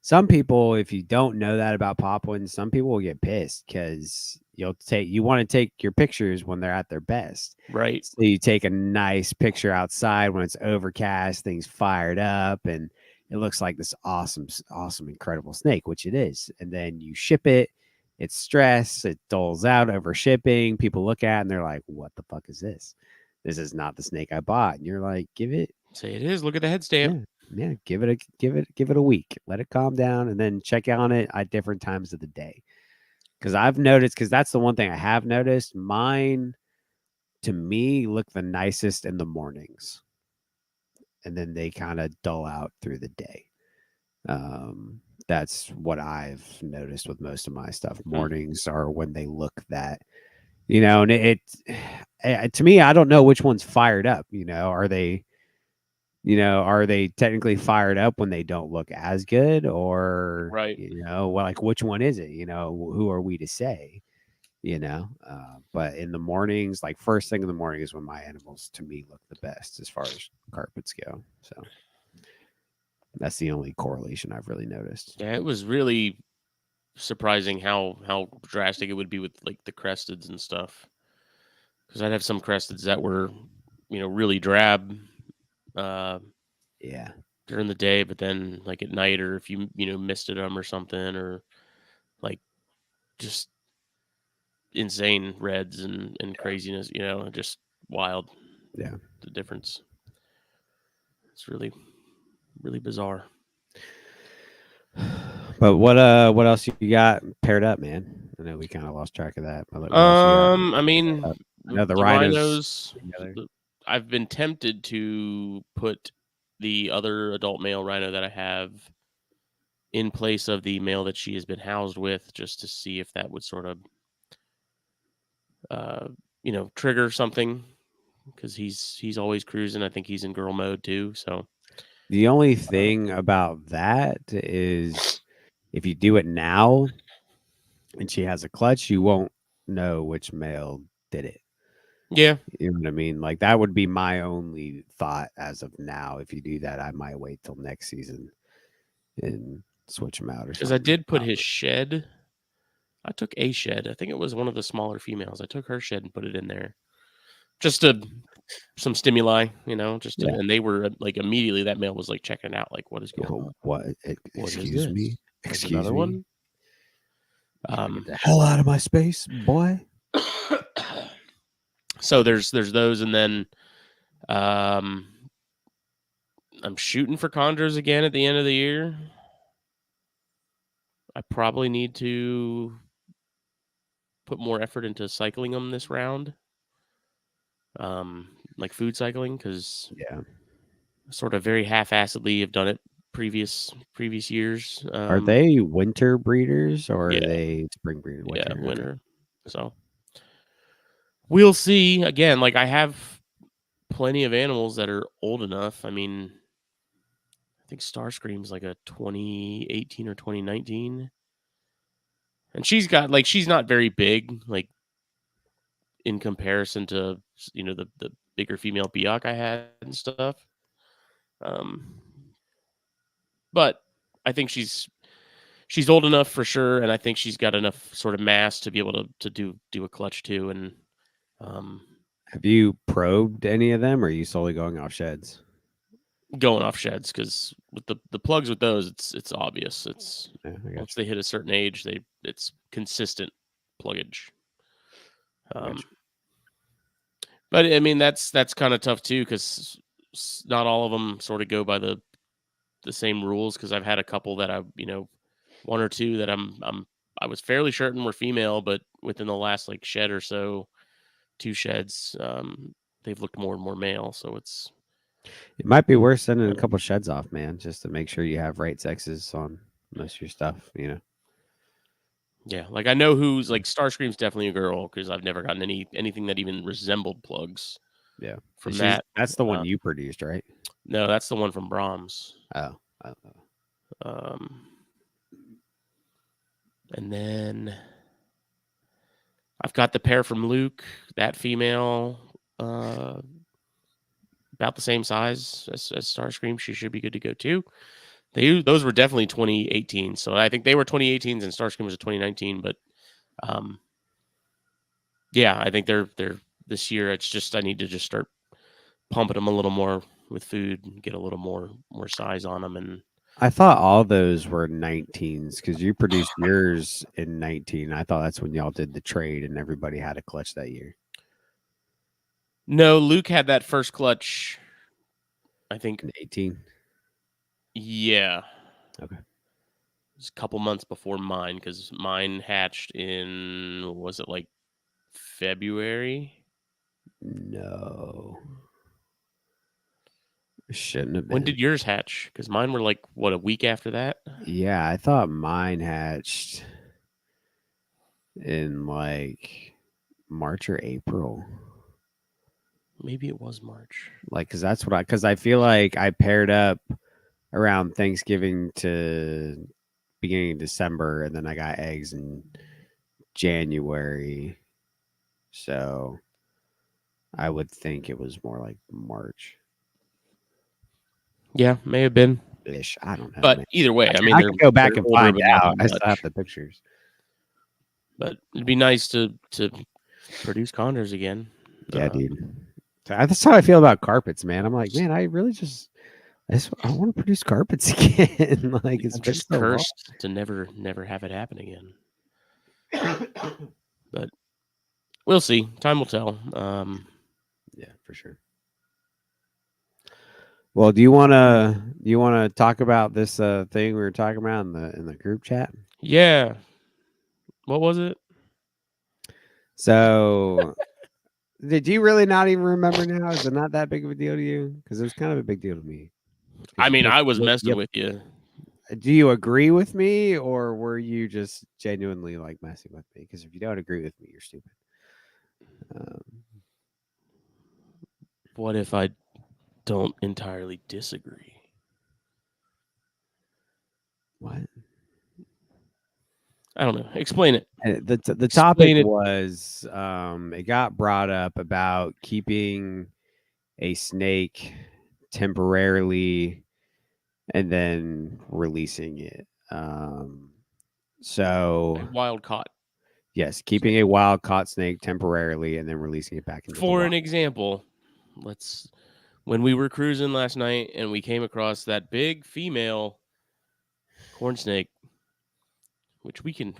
some people, if you don't know that about Poplin, some people will get pissed because you want to take your pictures when they're at their best. Right. So you take a nice picture outside when it's overcast, things fired up, and it looks like this awesome, awesome, incredible snake, which it is. And then you ship it, it's stress, it doles out over shipping. People look at it and they're like, what the fuck is this? This is not the snake I bought. And you're like, Say it is. Look at the head stamp. yeah, yeah, give it a week. Let it calm down and then check on it at different times of the day. Because I've noticed, because that's the one thing I have noticed. Mine, to me, look the nicest in the mornings, and then they kind of dull out through the day. That's what I've noticed with most of my stuff. Hmm. Mornings are when they look and to me, I don't know which one's fired up. Are they technically fired up when they don't look as good, or Right. well, like which one is it? Who are we to say? But in the mornings, like first thing in the morning is when my animals to me look the best as far as carpets go. So that's the only correlation I've really noticed. Yeah, it was really surprising how drastic it would be with like the cresteds and stuff. Because I'd have some cresteds that were, really drab uh, Yeah, during the day, but then like at night, or if you misted them or something, or like just insane reds and craziness, just wild. yeah. The difference. It's really really bizarre. But what else you got paired up, man? I know we kind of lost track of that. But like, what else you got I paired mean, up? I know the the rhinos rhinos. together. I've been tempted to put the other adult male rhino that I have in place of the male that she has been housed with, just to see if that would sort of, uh, trigger something. Because he's always cruising. I think he's in girl mode too. So, The only uh, thing about that is if you do it now and she has a clutch, you won't know which male did it. yeah, You know what I mean? Like that would be my only thought as of now. If you do that, I might wait till next season and switch them out or because I something. did put his shed. I took a shed. I think it was one of the smaller females. I took her shed and put it in there just to some stimuli, just to, Yeah. and they were like immediately that male was like checking out, like what is going on? What? What is Excuse me. this? There's Excuse another me. one. You gotta get Um, the hell out of my space, boy. so there's those, and then um, I'm shooting for chondros again at the end of the year. I probably need to put more effort into cycling them this round, like food cycling, because Yeah. sort of very half-assedly have done it previous years. Are they winter breeders or are Yeah, they spring breeders? yeah, Winter. Okay. winter. So we'll see. Again, like I have plenty of animals that are old enough. I mean, I think Starscream's like a 2018 or 2019. And she's not very big, like in comparison to the bigger female Biak I had and stuff. Um, but I think she's old enough for sure, and I think she's got enough sort of mass to be able to do a clutch too. And um, Have you probed any of them or are you solely going off sheds? going off sheds, because with the plugs with those, it's obvious. It's Yeah, I got once they hit a certain age, it's consistent pluggage. you. I got Um, you. but I mean that's kind of tough too, because not all of them sort of go by the same rules. Because I've had a couple that one or two that I was fairly certain were female, but within the last like shed or so, two sheds, they've looked more and more male. So it's It might be worth sending a uh, couple sheds off, man, just to make sure you have right sexes on most of your stuff. yeah, like I know who's like Starscream's definitely a girl, because I've never gotten anything that even resembled plugs Yeah. from that. That's the one Uh, you produced, right? no, that's the one from Brahms. Oh. Um, and then I've got the pair from Luke, that female, about the same size as Starscream. She should be good to go too. Those were definitely 2018. So I think they were 2018s and Starscream was a 2019. But yeah, I think they're this year. It's just I need to just start pumping them a little more with food and get a little more size on them. And I thought all those were 19s because you produced yours in 19. I thought that's when y'all did the trade and everybody had a clutch that year. no, Luke had that first clutch. I think In 18. yeah. Okay. It's a couple months before mine because mine hatched in was it like February? No. It shouldn't have When been. did yours hatch? Because mine were like what, a week after that? Yeah, I thought mine hatched in like March or April. Maybe it was March. Like, because I feel like I paired up around Thanksgiving to beginning of December, and then I got eggs in January. So I would think it was more like March Yeah, may have been. ish. I don't know, But man. either way, I mean I they're could go back and older, find but not out. by I still have much. the pictures. But it'd be nice to produce condors again. Yeah, dude. So that's how I feel about carpets, man. I'm like, man, I want to produce carpets again. Like it's I'm been just so long. cursed to never have it happen again. But we'll see. Time will tell. Yeah, for sure. Well, do you wanna talk about this thing we were talking about in the group chat? Yeah. What was it? So did you really not even remember now? Is it not that big of a deal to you? Because it was kind of a big deal to me. I Because mean, I was messing with you. do you agree with me, or were you just genuinely like messing with me? Because if you don't agree with me, you're stupid. Um, What if I don't entirely disagree? what? I don't know. Explain it. The topic Explain it. was it got brought up about keeping a snake temporarily and then releasing it. So Wild caught. yes, keeping a wild caught snake temporarily and then releasing it back into the For wild. an example, when we were cruising last night and we came across that big female corn snake, which we can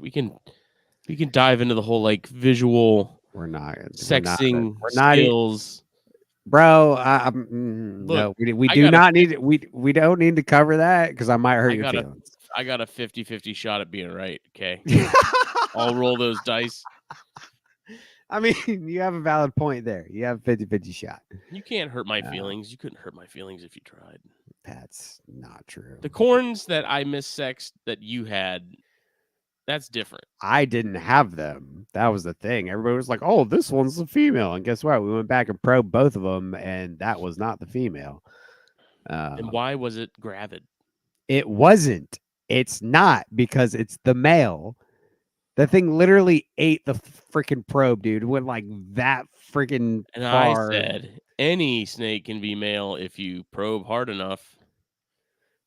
dive into the whole like visual We're not sexing we're not skills. bro. Look, No, we I do got a not need we don't need to cover that because I might hurt I your got a feelings. I got a 50-50 shot at being right. Okay, I'll roll those dice. I mean, you have a valid point there. You have 50-50 shot. You can't hurt my feelings. You couldn't hurt my feelings if you tried. That's not true. The corns that I missexed that you had, that's different. I didn't have them. That was the thing. Everybody was like, "Oh, this one's a female," and guess what? We went back and probed both of them, and that was not the female. And why was it gravid? It wasn't. It's not because it's the male. The thing literally ate the freaking probe, dude. Went like that freaking And I far. said, any snake can be male if you probe hard enough.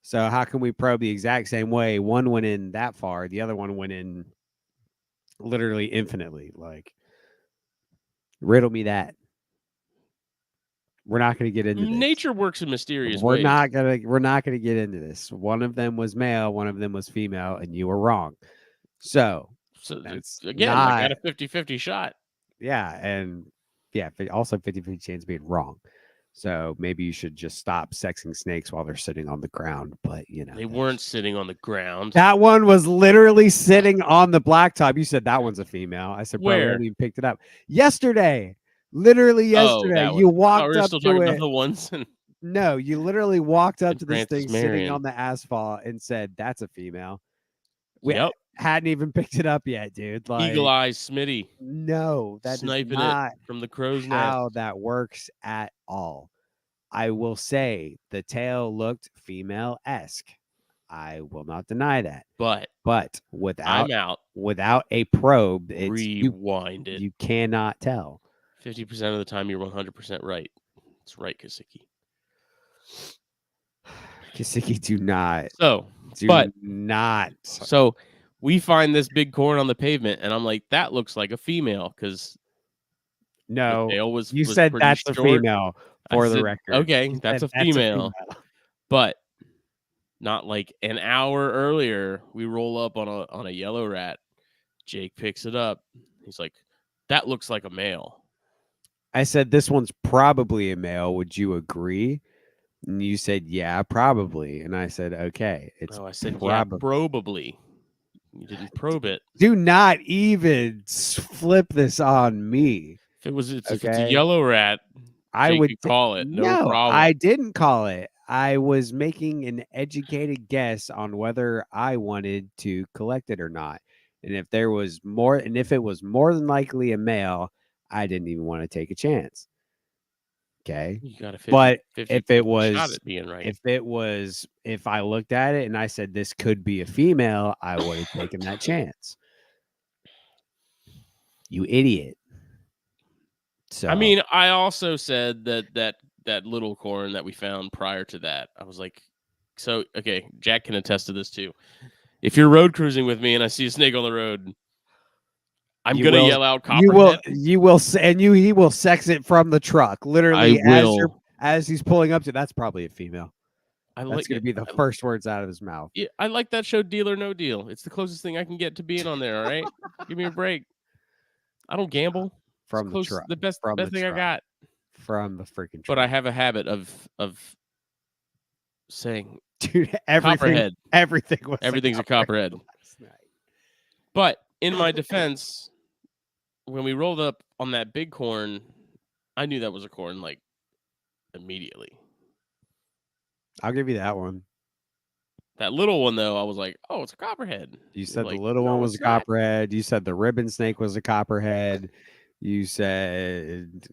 So how can we probe the exact same way? One went in that far, the other one went in literally infinitely. Like, riddle me that. We're not going to get into this. Nature works in mysterious ways. We're not gonna get into this. One of them was male, one of them was female, and you were wrong. So that's again, I not got a 50-50 shot. yeah, and yeah, also 50-50 chance being wrong. So maybe you should just stop sexing snakes while they're sitting on the ground. But you know They weren't sitting on the ground. that one was literally sitting on the blacktop. You said that one's a female. I said, bro, we Where? haven't even picked it up. Yesterday. Literally Oh, yesterday. that one. You I thought we walked were up still to talking about it. the ones in No, you literally walked up to this Francis thing sitting Marion. on the asphalt and said, "That's a female." We Yep. hadn't even picked it up yet, dude. Like, Eagle Eye Smitty. no, that is Sniping not it from the crow's how nest. that works at all. I will say the tail looked female-esque. I will not deny that. But But I'm out. without a probe, it's Rewind it. you cannot tell. 50% of the time, you're 100% right. It's right, Kasiki. Kasiki, do not. So, Do but not. so we find this big corn on the pavement, and I'm like, that looks like a female because the No, tail was you said pretty that's a short. female I for the said, record. okay, You that's said a that's a female. female. But not like an hour earlier, we roll up on a yellow rat. Jake picks it up. He's like, that looks like a male. I said this one's probably a male. Would you agree? And you said, yeah, probably. And I said, okay, it's Oh, I said, yeah, probably. probably. You didn't probe it. Do not even flip this on me. If it's a Okay. yellow rat, I Jake would could call it. No no, problem. I didn't call it. I was making an educated guess on whether I wanted to collect it or not. And if there was more, and if it was more than likely a male, I didn't even want to take a chance. Okay. You got a 50, But 50, if it 50 shot was, at being right. if I looked at it and I said this could be a female, I would have taken that chance. You idiot. So, I mean, I also said that little corn that we found prior to that. I was like, so okay, Jack can attest to this too. If you're road cruising with me and I see a snake on the road, I'm gonna yell out copperhead. he will sex it from the truck, I literally will. as he's pulling up to. That's probably a female. I That's like going to it. be the first words out of his mouth. Yeah, I like that show, Deal or No Deal. It's the closest thing I can get to being on there. All right, give me a break. I don't gamble. It's From the close. truck. The best From the thing I truck. got. From the freaking truck. But I have a habit of saying, dude, copperhead. Everything's a copperhead. Last night. But in my defense, when we rolled up on that big corn, I knew that was a corn like immediately. I'll give you that one. That little one though, I was like, "Oh, it's a copperhead." You said like, the little one "No, was a it's not." copperhead. You said the ribbon snake was a copperhead. You said,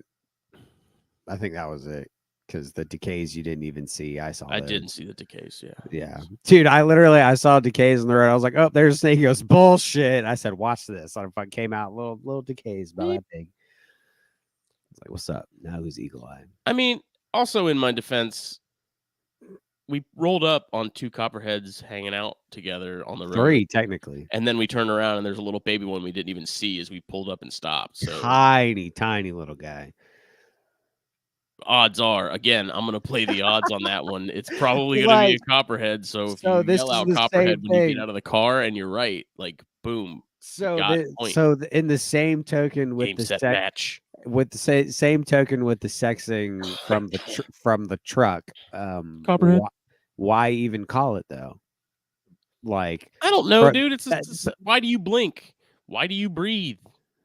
I think that was it. Because the decays you didn't even see. I saw. I those. didn't see the decays. Yeah. Yeah, dude. I saw decays on the road. I was like, oh, there's a snake. He goes, bullshit. I said, watch this. I fucking came out little decays about that big. It's like, what's up? Now who's eagle eye? I mean, also in my defense, we rolled up on two copperheads hanging out together on the road. 3 technically. And then we turned around and there's a little baby one we didn't even see as we pulled up and stopped. So Tiny little guy. Odds are, again, I'm gonna play the odds on that one. It's probably gonna be a copperhead. So if you this yell is out the copperhead same when you thing. get out of the car and you're right, like boom. In the same token with Game, the set, match. with the same token with the sexing from the truck, Copperhead. why even call it though? Like, I don't know, dude. It's why do you blink? Why do you breathe?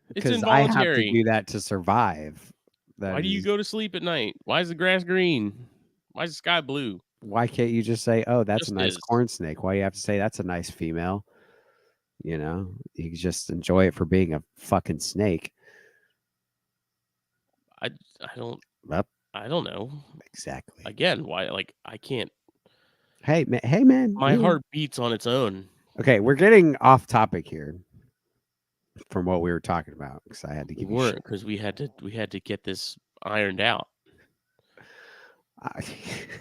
It's because I have to involuntary. do that to survive. Why do you go to sleep at night? Why is the grass green? Why is the sky blue? Why can't you just say, "Oh, that's Just a nice is. corn snake"? Why you have to say that's a nice female? You know, you can just enjoy it for being a fucking snake. I don't. Yep, I don't know. exactly. Again, why? Like I can't. Hey man. My heart beats on its own. Okay, we're getting off topic here from what we were talking about because I had to give you shit. Because we had to get this ironed out.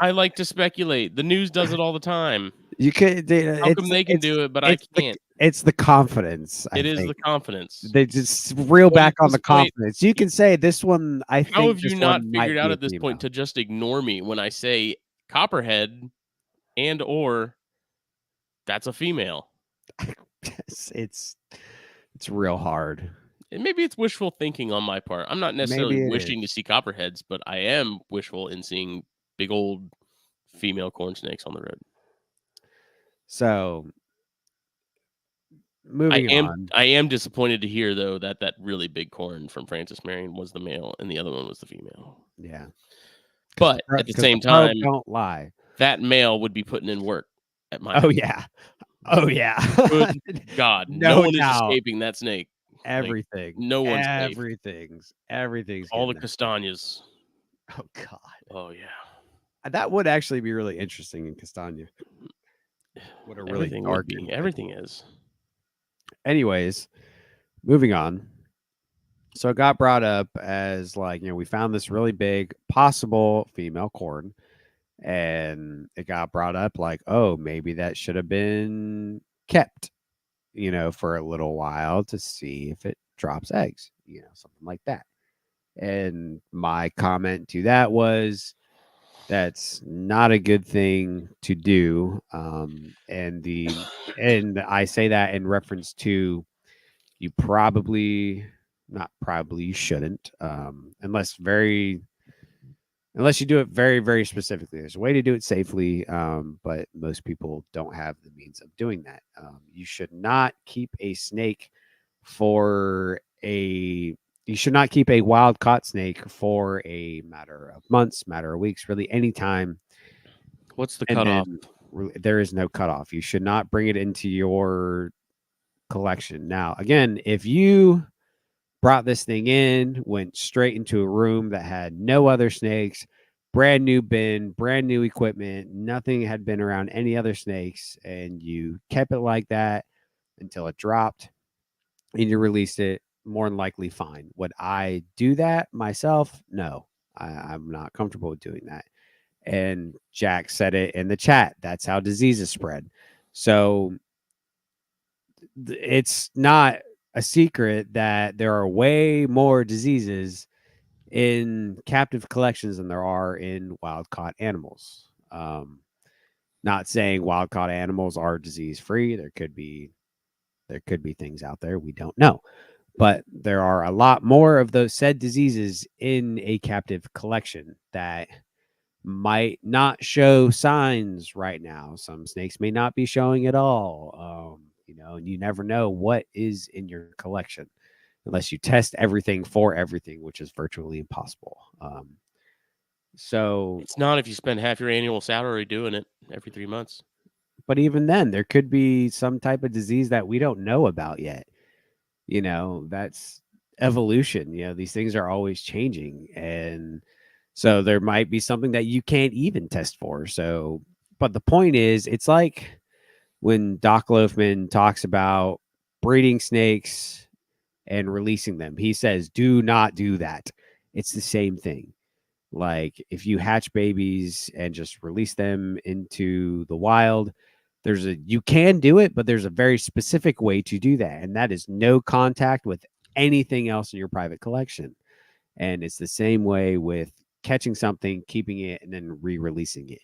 I like to speculate. The news does it all the time. You could. How come they can do it, but I can't? It's the confidence. It is the confidence. They just reel back on the point, confidence. You can say this one. I think. How have you not figured out at this point to just ignore me when I say copperhead and or that's a female? It's real hard. And maybe it's wishful thinking on my part. I'm not necessarily wishing to see copperheads, but I am wishful in seeing big old female corn snakes on the road. So, moving on. I am disappointed to hear though that really big corn from Francis Marion was the male and the other one was the female. Yeah. But at the same time, don't lie. That male would be putting in work at my Oh yeah. Good God. No one is escaping that snake. Everything. Like, no one's everything's all the castañas. Oh God. Oh yeah. That would actually be really interesting in Castagna. What a really Everything would dark be. Everything individual. is. Anyways, moving on. So it got brought up as like, we found this really big possible female corn, and it got brought up like, oh, maybe that should have been kept, for a little while to see if it drops eggs, something like that. And my comment to that was, that's not a good thing to do. And I say that in reference to, you probably, not probably, you shouldn't, unless you do it very, very specifically. There's a way to do it safely, but most people don't have the means of doing that. You should not keep a snake for a you should not keep a wild caught snake for a matter of months, matter of weeks, really any time. What's the And cutoff? then there is no cutoff. You should not bring it into your collection. Now, again, if you brought this thing in, went straight into a room that had no other snakes, brand new bin, brand new equipment, nothing had been around any other snakes, and you kept it like that until it dropped and you released it, more than likely fine. Would I do that myself? No, I'm not comfortable with doing that. And Jack said it in the chat. That's how diseases spread. So it's not a secret that there are way more diseases in captive collections than there are in wild caught animals. Not saying wild caught animals are disease free. There could be things out there we don't know, but there are a lot more of those said diseases in a captive collection that might not show signs right now. Some snakes may not be showing at all. And you never know what is in your collection unless you test everything for everything, which is virtually impossible. So, It's not if you spend half your annual salary doing it every 3 months. but even then, there could be some type of disease that we don't know about yet. That's evolution. These things are always changing. And so there might be something that you can't even test for. So, but the point is, it's like when Doc Loafman talks about breeding snakes and releasing them, he says, do not do that. It's the same thing. Like if you hatch babies and just release them into the wild, you can do it, but there's a very specific way to do that. And that is no contact with anything else in your private collection. And it's the same way with catching something, keeping it, and then re-releasing it.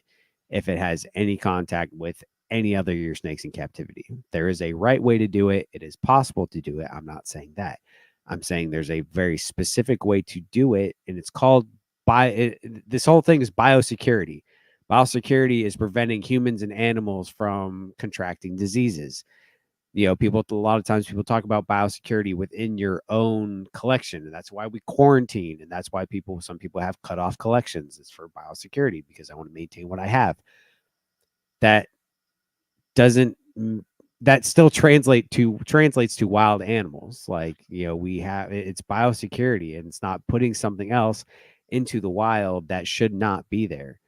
If it has any contact with any other of your snakes in captivity, there is a right way to do it. It is possible to do it. I'm not saying that. I'm saying there's a very specific way to do it, and it's called this whole thing is biosecurity. Biosecurity is preventing humans and animals from contracting diseases. People, a lot of times people talk about biosecurity within your own collection, and that's why we quarantine, and that's why some people have cut off collections. It's for biosecurity because I want to maintain what I have. That doesn't that still translates to wild animals. Like, we have, it's biosecurity, and it's not putting something else into the wild that should not be there.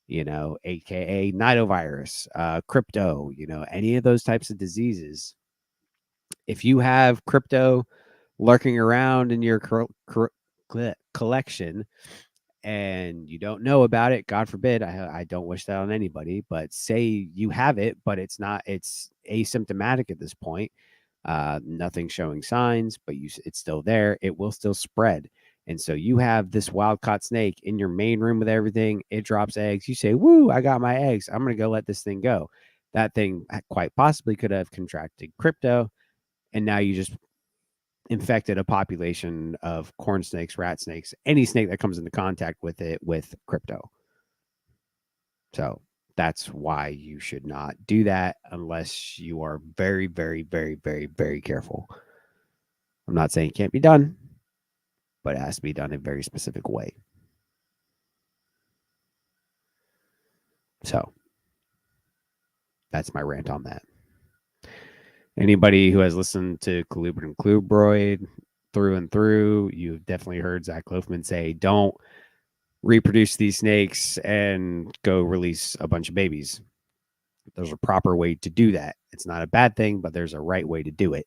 AKA nidovirus, crypto, any of those types of diseases. If you have crypto lurking around in your collection and you don't know about it, God forbid, I don't wish that on anybody, but say you have it, but it's asymptomatic at this point, nothing showing signs, but it's still there, it will still spread. And so you have this wild caught snake in your main room with everything, it drops eggs, you say, woo, I got my eggs, I'm going to go let this thing go. That thing quite possibly could have contracted crypto, and now you just infected a population of corn snakes, rat snakes, any snake that comes into contact with it with crypto. So that's why you should not do that unless you are very, very, very, very, very careful. I'm not saying it can't be done, but it has to be done in a very specific way. So that's my rant on that. Anybody who has listened to Colubrid and Clubroid through and through, you've definitely heard Zach Loafman say, don't reproduce these snakes and go release a bunch of babies. There's a proper way to do that. It's not a bad thing, but there's a right way to do it.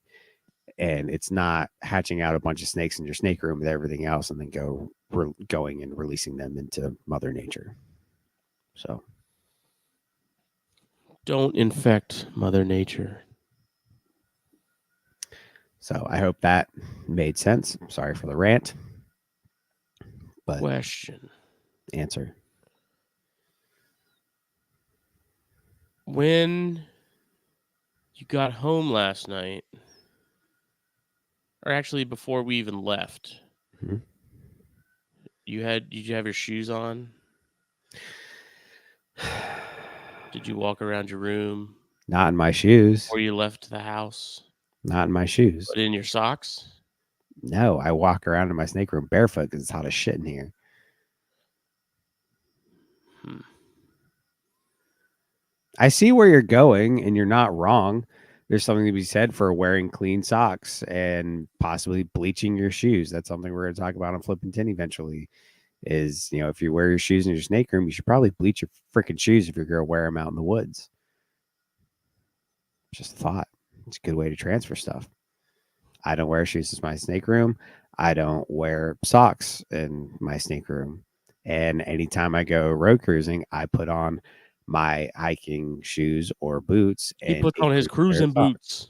And it's not hatching out a bunch of snakes in your snake room with everything else and then going and releasing them into Mother Nature. So Don't infect Mother Nature. So I hope that made sense. Sorry for the rant, but Question. answer. When you got home last night, or actually before we even left, Mhm. did you have your shoes on? Did you walk around your room Not in my shoes. before you left the house? Not in my shoes. Put in your socks? No, I walk around in my snake room barefoot because it's hot as shit in here. Hmm. I see where you're going, and you're not wrong. There's something to be said for wearing clean socks and possibly bleaching your shoes. That's something we're going to talk about on Flippin' Tin eventually. Is, if you wear your shoes in your snake room, you should probably bleach your freaking shoes if you're going to wear them out in the woods. Just a thought. It's a good way to transfer stuff. I don't wear shoes in my snake room. I don't wear socks in my snake room. And anytime I go road cruising, I put on my hiking shoes or boots He and puts a on his clean pair of cruising socks. boots.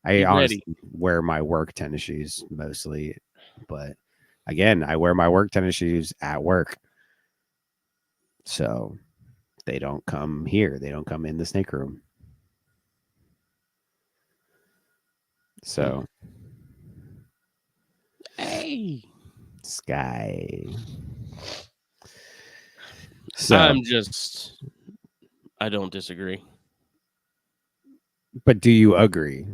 I He's ready. honestly wear my work tennis shoes mostly, but again, I wear my work tennis shoes at work. So they don't come here. They don't come in the snake room. So Hey. Sky. I don't disagree. But do you agree?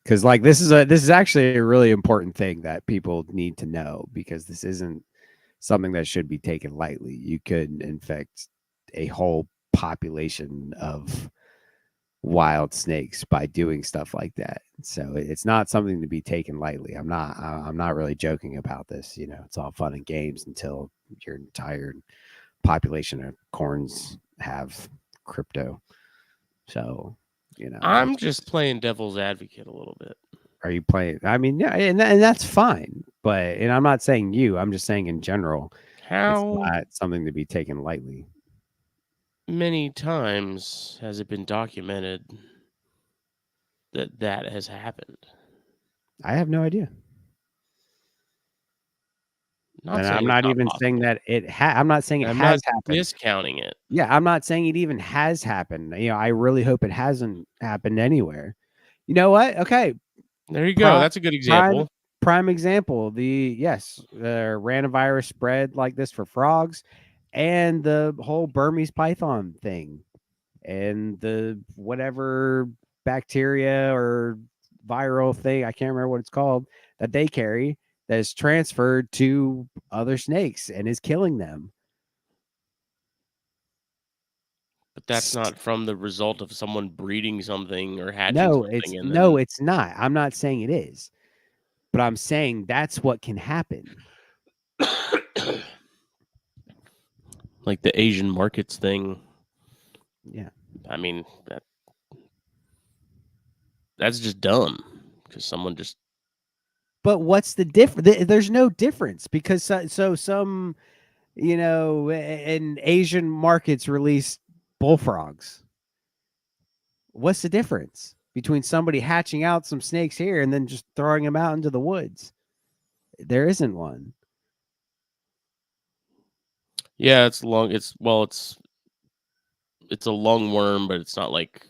Because like this is actually a really important thing that people need to know, because this isn't something that should be taken lightly. You could infect a whole population of wild snakes by doing stuff like that. So it's not something to be taken lightly. I'm not really joking about this. It's all fun and games until your entire population of corns have crypto. So I'm it's just playing devil's advocate a little bit. are you playing? I mean, yeah, and that's fine. But and I'm not saying you. I'm just saying in general, it's How not something to be taken lightly. many times has it been documented that has happened? I have no idea, Not and saying I'm it's not not even saying possible. that I'm not saying it I'm not has happened. discounting it. Yeah, I'm not saying it even has happened. I really hope it hasn't happened anywhere. You know what? Okay, There you go. prime That's a good prime example. prime example. The ranavirus spread like this for frogs, and the whole Burmese python thing, and the whatever bacteria or viral thing, I can't remember what it's called, that they carry, that is transferred to other snakes and is killing them. But that's not from the result of someone breeding something or hatching No, something and no, then it's not. I'm not saying it is, but I'm saying that's what can happen. like the Asian markets thing. Yeah. I mean, that's just dumb because someone just But what's the difference? There's no difference, because some, in Asian markets release bullfrogs. What's the difference between somebody hatching out some snakes here and then just throwing them out into the woods? There isn't one. yeah, it's long. It's a lungworm, but it's not like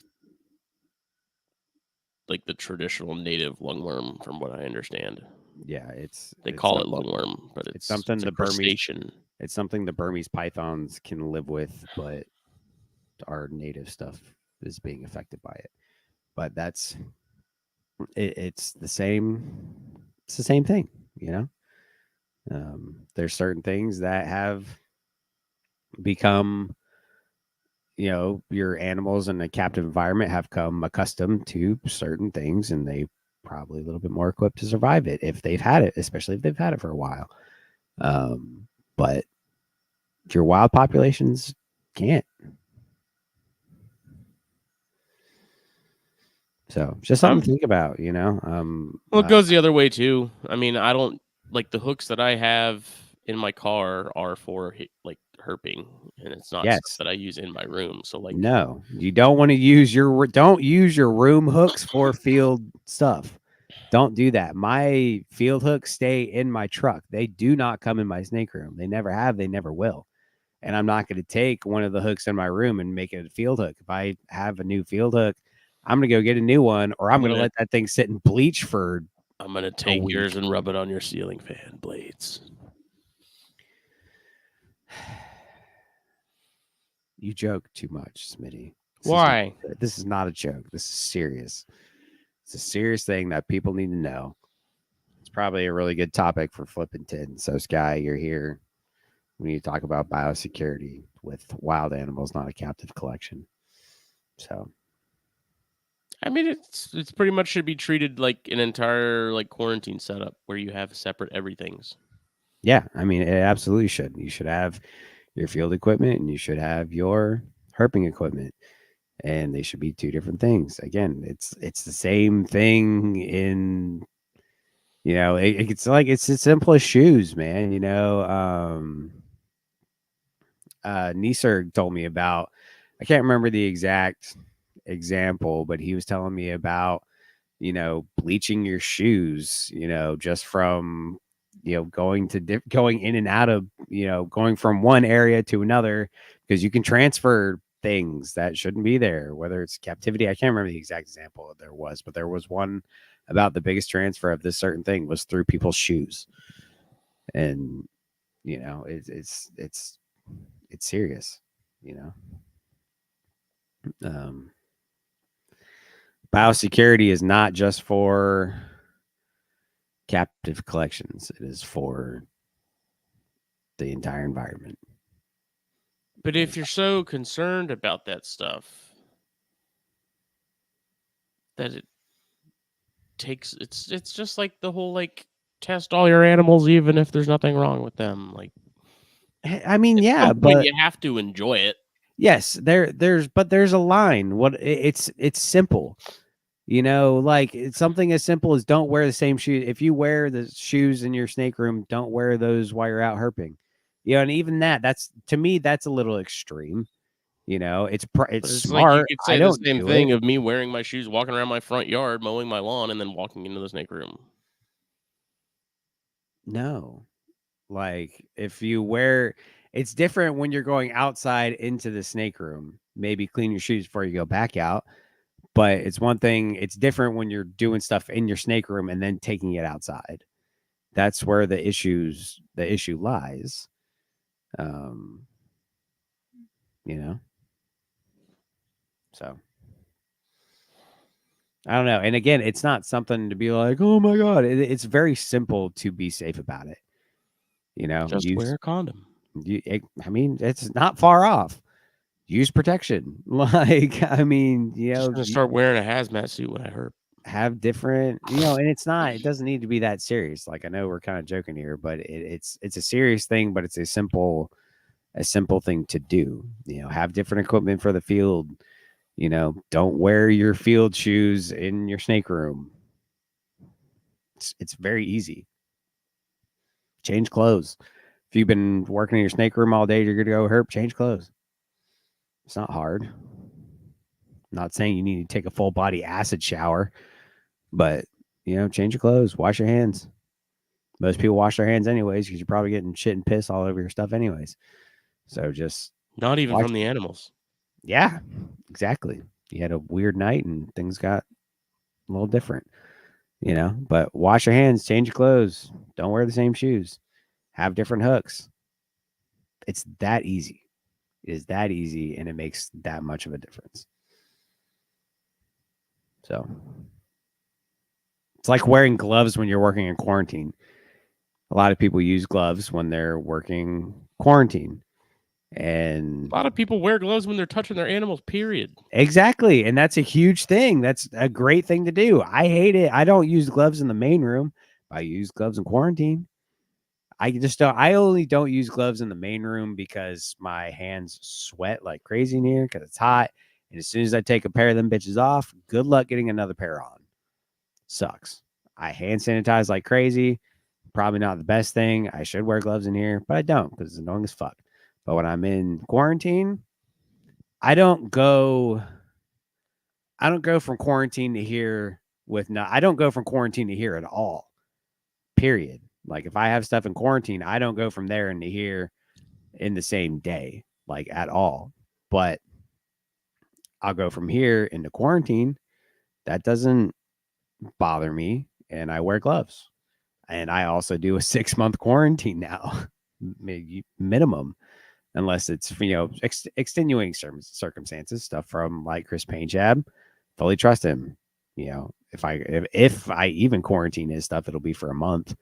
the traditional native lungworm, from what I understand. Yeah, They it's call it something. lungworm, but It's it's something a crustacean. It's something the Burmese pythons can live with, but our native stuff is being affected by it. But it's the same. It's the same thing, you know. There's certain things that have become, your animals in a captive environment have come accustomed to certain things, and they probably a little bit more equipped to survive it if they've had it, especially if they've had it for a while. But your wild populations can't. So just something to think about, you know. Well, it goes the other way too. I mean, I don't like the hooks that I have in my car are for like herping, and it's not stuff yes, that I use in my room. So like, no, you don't want to use your room hooks for field stuff. Don't do that. My field hooks stay in my truck. They do not come in my snake room. They never have. They never will. And I'm not going to take one of the hooks in my room and make it a field hook. If I have a new field hook, I'm going to go get a new one, or I'm going to let that thing sit and bleach for I'm gonna a take yours week. and rub it on your ceiling fan blades. You joke too much, Smitty. Why? This is not a joke. This is serious. It's a serious thing that people need to know. It's probably a really good topic for flipping 10. So, Sky, you're here. We need to talk about biosecurity with wild animals, not a captive collection. So, I mean, it's pretty much should be treated like an entire like quarantine setup where you have separate everything's. yeah, I mean, it absolutely should. You should have your field equipment and you should have your herping equipment, and they should be two different things. Again, it's the same thing in, you know, it's like it's as simple as shoes, man. You know, Nisar told me about. I can't remember the exact example, but he was telling me about, you know, bleaching your shoes, you know, just from, you know, going in and out of, you know, going from one area to another, because you can transfer things that shouldn't be there, whether it's captivity. I can't remember the exact example there was, but there was one about the biggest transfer of this certain thing was through people's shoes. And, you know, it's serious, you know. Um, biosecurity is not just for captive collections, it is for the entire environment. But And if you're so concerned about that stuff, that it takes it's just like the whole like test all your animals even if there's nothing wrong with them. Like I mean, at yeah, some point but you have to enjoy it. yes, there's a line. It's simple. You know, like it's something as simple as don't wear the same shoes. If you wear the shoes in your snake room, don't wear those while you're out herping. You know, and even that's to me that's a little extreme. You know, it's But it's like you smart. could I say the don't same do it. thing of me wearing my shoes, walking around my front yard, mowing my lawn, and then walking into the snake room. No. Like if you wear, it's different when you're going outside into the snake room. Maybe clean your shoes before you go back out. But it's one thing, it's different when you're doing stuff in your snake room and then taking it outside. That's where the issue lies. Um, you know, so I don't know. And again, it's not something to be like, oh my God. It's very simple to be safe about it. You know, Just wear a condom. I mean, it's not far off. Use protection. Like, I mean, you Just know, gonna start wearing a hazmat suit when I herp. have different, you know, and it doesn't need to be that serious. Like I know we're kind of joking here, but it's a serious thing, but it's a simple thing to do. You know, have different equipment for the field. You know, don't wear your field shoes in your snake room. It's very easy. Change clothes. If you've been working in your snake room all day, you're gonna go herp. Change clothes. It's not hard. Not saying you need to take a full body acid shower, but you know, change your clothes, wash your hands. Most people wash their hands anyways because you're probably getting shit and piss all over your stuff anyways. So just Not even wash. from the animals. Yeah, exactly. You had a weird night and things got a little different, you know. But wash your hands, change your clothes, don't wear the same shoes, have different hooks. It's that easy. It is that easy, and it makes that much of a difference. So it's like wearing gloves when you're working in quarantine. A lot of people use gloves when they're working quarantine. And A lot of people wear gloves when they're touching their animals, period. exactly. And that's a huge thing. That's a great thing to do. I hate it. I don't use gloves in the main room. I use gloves in quarantine. I just don't. I only don't use gloves in the main room because my hands sweat like crazy in here because it's hot. And as soon as I take a pair of them bitches off, good luck getting another pair on. Sucks. I hand sanitize like crazy. Probably not the best thing. I should wear gloves in here, but I don't because it's annoying as fuck. But when I'm in quarantine, I don't go I don't go from quarantine to here with no I don't go from quarantine to here at all. Period. Like if I have stuff in quarantine, I don't go from there into here in the same day, like at all. But I'll go from here into quarantine. That doesn't bother me. And I wear gloves. And I also do a 6-month quarantine now, minimum, unless it's, extenuating circumstances, stuff from like Chris Paint Jab. Fully trust him. If I even quarantine his stuff, it'll be for a month.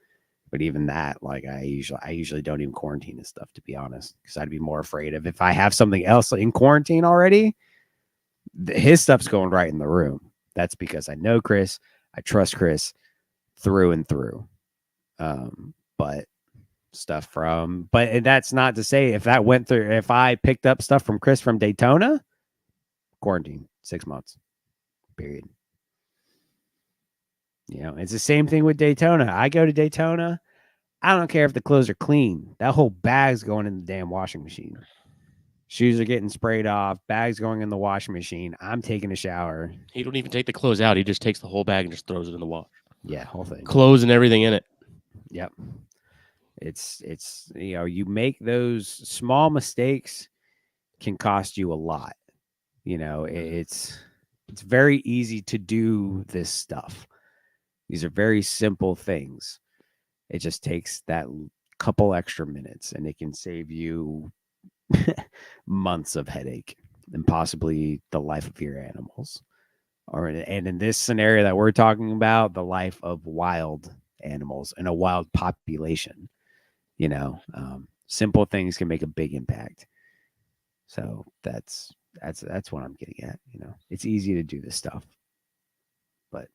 But even that, like I usually don't even quarantine his stuff, to be honest, because I'd be more afraid of if I have something else in quarantine already, his stuff's going right in the room. That's because I know Chris, I trust Chris through and through. But that's not to say if I picked up stuff from Chris from Daytona, quarantine 6 months, period. It's the same thing with Daytona. I go to Daytona. I don't care if the clothes are clean. That whole bag's going in the damn washing machine. Shoes are getting sprayed off. Bags going in the washing machine. I'm taking a shower. He don't even take the clothes out. He just takes the whole bag and just throws it in the wash. Yeah, whole thing. Clothes and everything in it. Yep. It's you make those small mistakes can cost you a lot. It's very easy to do this stuff. These are very simple things. It just takes that couple extra minutes and it can save you months of headache and possibly the life of your animals. And in this scenario that we're talking about, the life of wild animals and a wild population. Simple things can make a big impact. So that's what I'm getting at. It's easy to do this stuff, but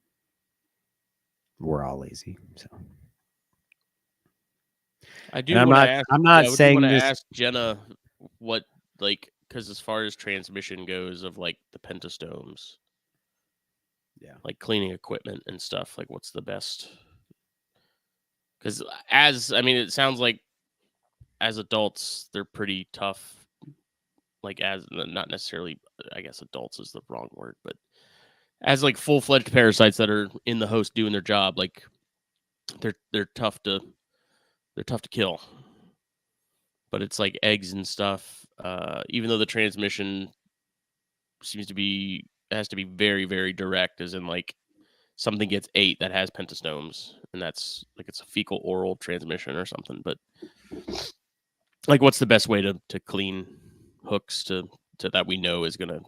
we're all lazy. So I do want to ask. I'm not saying this. Ask Jenna what, like, because as far as transmission goes of like the pentastomes, like cleaning equipment and stuff, like what's the best? Because it sounds like as adults they're pretty tough. Like as not necessarily, I guess adults is the wrong word, but as like full-fledged parasites that are in the host doing their job, like they're tough to kill. But it's like eggs and stuff. Even though the transmission has to be very, very direct, as in like something gets ate that has pentastomes, and that's like it's a fecal oral transmission or something. But like, what's the best way to clean hooks to that we know is gonna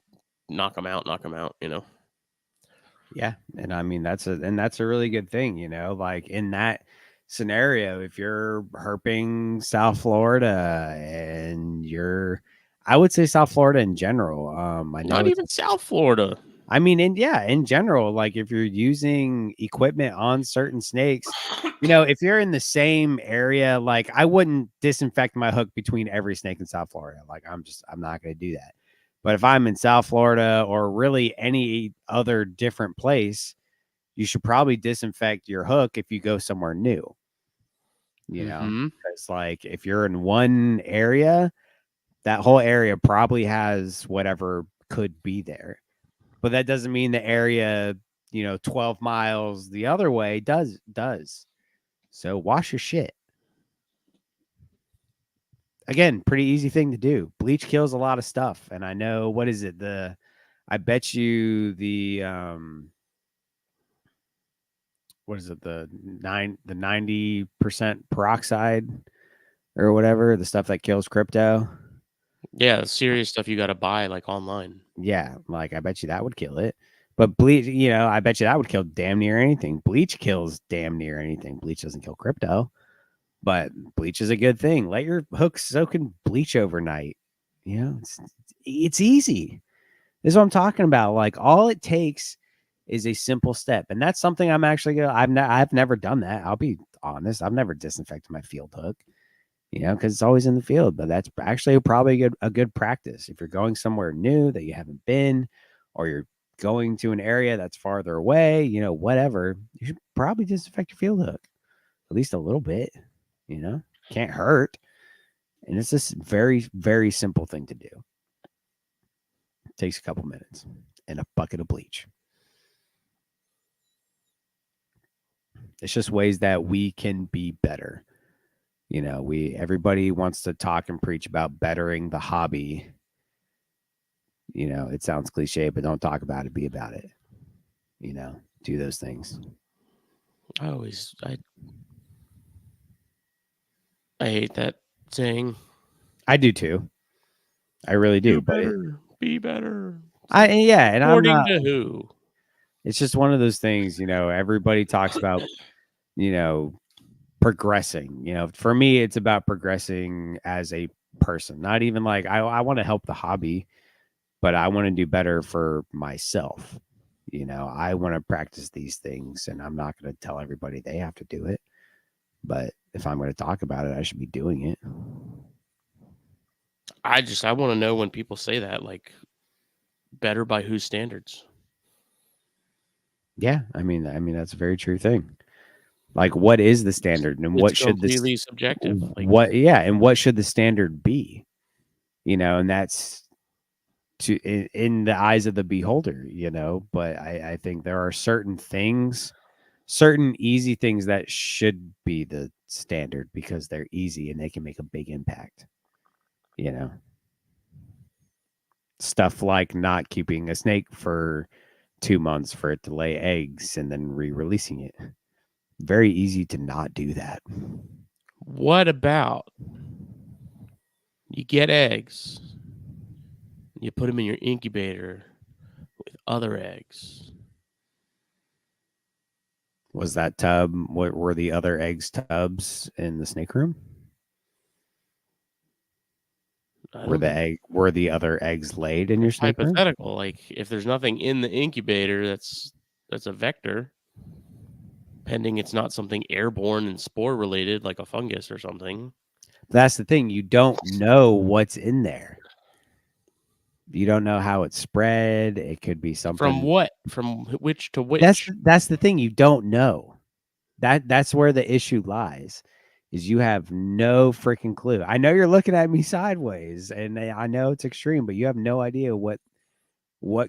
knock them out? Yeah, and I mean that's a really good thing. Like in that scenario, if you're herping South Florida and I would say South Florida in general. I know not even South Florida. I mean, in general, like if you're using equipment on certain snakes, if you're in the same area, like I wouldn't disinfect my hook between every snake in South Florida. Like I'm not going to do that. But if I'm in South Florida or really any other different place, you should probably disinfect your hook if you go somewhere new. Because like if you're in one area, that whole area probably has whatever could be there. But that doesn't mean the area, 12 miles the other way does. So wash your shit. Again, pretty easy thing to do. Bleach kills a lot of stuff. And I know, what is it? I bet you the, what is it? The 90% peroxide or whatever, the stuff that kills crypto. Yeah, serious stuff you got to buy like online. Yeah, like I bet you that would kill it. But bleach, I bet you that would kill damn near anything. Bleach kills damn near anything. Bleach doesn't kill crypto, but bleach is a good thing. Let your hooks soak in bleach overnight. It's easy. This is what I'm talking about. Like all it takes is a simple step, and that's something I'm actually I've never done that. I'll be honest. I've never disinfected my field hook. because it's always in the field. But that's actually probably a good practice if you're going somewhere new that you haven't been, or you're going to an area that's farther away. Whatever. You should probably disinfect your field hook at least a little bit. Can't hurt, and it's just very very simple thing to do. It takes a couple minutes and a bucket of bleach. It's just ways that we can be better. Everybody wants to talk and preach about bettering the hobby. It sounds cliche, but don't talk about it, be about it. Do those things. I hate that saying. I do too. I really do. Do But better, be better. yeah, and I'm According not. to who? It's just one of those things. Everybody talks about you know progressing. For me, it's about progressing as a person. Not even like I want to help the hobby, but I want to do better for myself. I want to practice these things, and I'm not going to tell everybody they have to do it. But if I'm going to talk about it, I should be doing it. I want to know when people say that, like, better by whose standards? Yeah, I mean that's a very true thing. Like, what is the standard, and It's what should this completely subjective. Like, and what should the standard be? And that's in the eyes of the beholder. But I think there are certain things, certain easy things that should be the standard because they're easy and they can make a big impact. You know, stuff like not keeping a snake for 2 months for it to lay eggs and then re-releasing it. Very easy to not do that. what about you get eggs, you put them in your incubator with other eggs? Was that tub? What were the other eggs tubs in the snake room? I don't know. Were the other eggs laid in your It's snake room? hypothetical. Like, if there's nothing in the incubator, that's a vector, pending it's not something airborne and spore related, like a fungus or something. That's the thing. You don't know what's in there. You don't know how it's spread. It could be From something. what? From which to That's which? that's the thing. You don't know. That's where the issue lies. Is you have no freaking clue. I know you're looking at me sideways, and I know it's extreme, but you have no idea what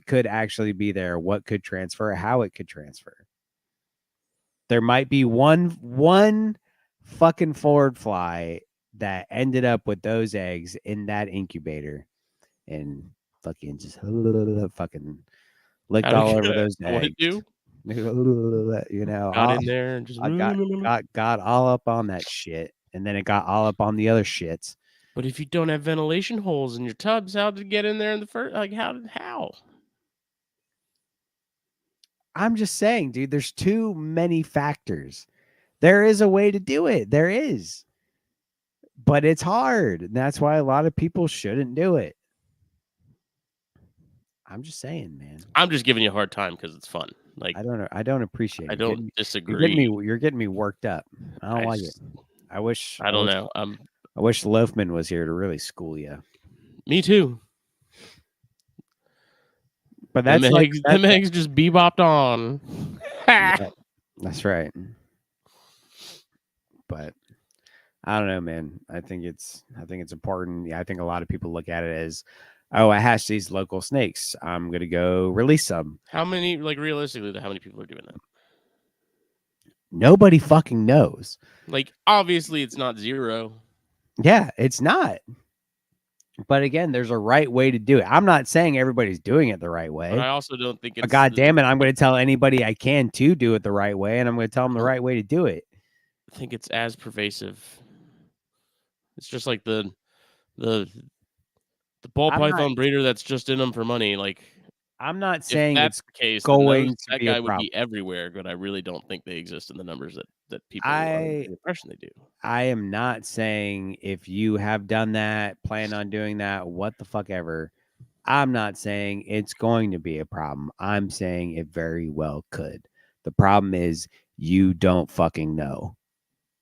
could actually be there, what could transfer, how it could transfer. There might be one fucking forward fly that ended up with those eggs in that incubator and fucking just fucking licked How to all get over those what it eggs. do? Got All, in there and just. I got all up on that shit, and then it got all up on the other shits. But if you don't have ventilation holes in your tubs, how did it get in there in the first? Like, how? I'm just saying, dude, there's too many factors. There is a way to do it. There is. But it's hard. And that's why a lot of people shouldn't do it. I'm just saying, man. I'm just giving you a hard time because it's fun. Like, I don't appreciate I it. don't You're getting disagree. me you're getting me worked up. I don't I like it. just, I wish I I don't wish know. I wish Loafman was here to really school you. Me too. But that's like Them eggs just bebopped on. yeah, that's right. But I don't know, man. I think it's important. Yeah, I think a lot of people look at it as, oh, I hatched these local snakes. I'm gonna go release some. How many, like, realistically, how many people are doing that? Nobody fucking knows. Like, obviously, it's not zero. Yeah, it's not. But again, there's a right way to do it. I'm not saying everybody's doing it the right But way. I also don't think But it's. God damn it, I'm going to tell anybody I can to do it the right way, and I'm going to tell them the I right way to do it. think it's as pervasive. It's just like the ball I'm not python breeder that's just in them for money. Like, I'm not if saying that's it's the case, then going to that be a guy would problem. be everywhere. But I really don't think they exist in the numbers that people are under I the impression they do. I am not saying if you have done that, plan on doing that, what the fuck ever. I'm not saying it's going to be a problem. I'm saying it very well could. The problem is you don't fucking know.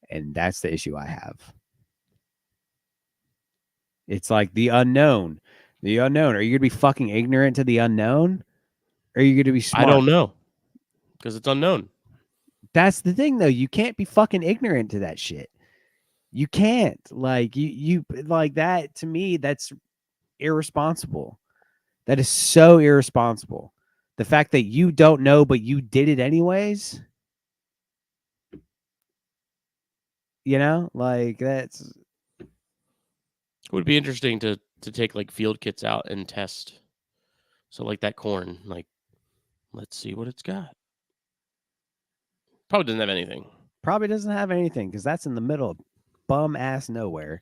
And that's the issue I have. It's like the unknown. The unknown. Are you gonna be fucking ignorant to the unknown? Or are you gonna be I smart? don't know because it's unknown. That's the thing though. You can't be fucking ignorant to that shit. You can't. Like you like that to me, that's irresponsible. That is so irresponsible. The fact that you don't know but you did it anyways, like that's It would be interesting to take like field kits out and test. So like that corn, like let's see what it's got. Probably doesn't have anything. probably doesn't have anything because that's in the middle of bum ass nowhere.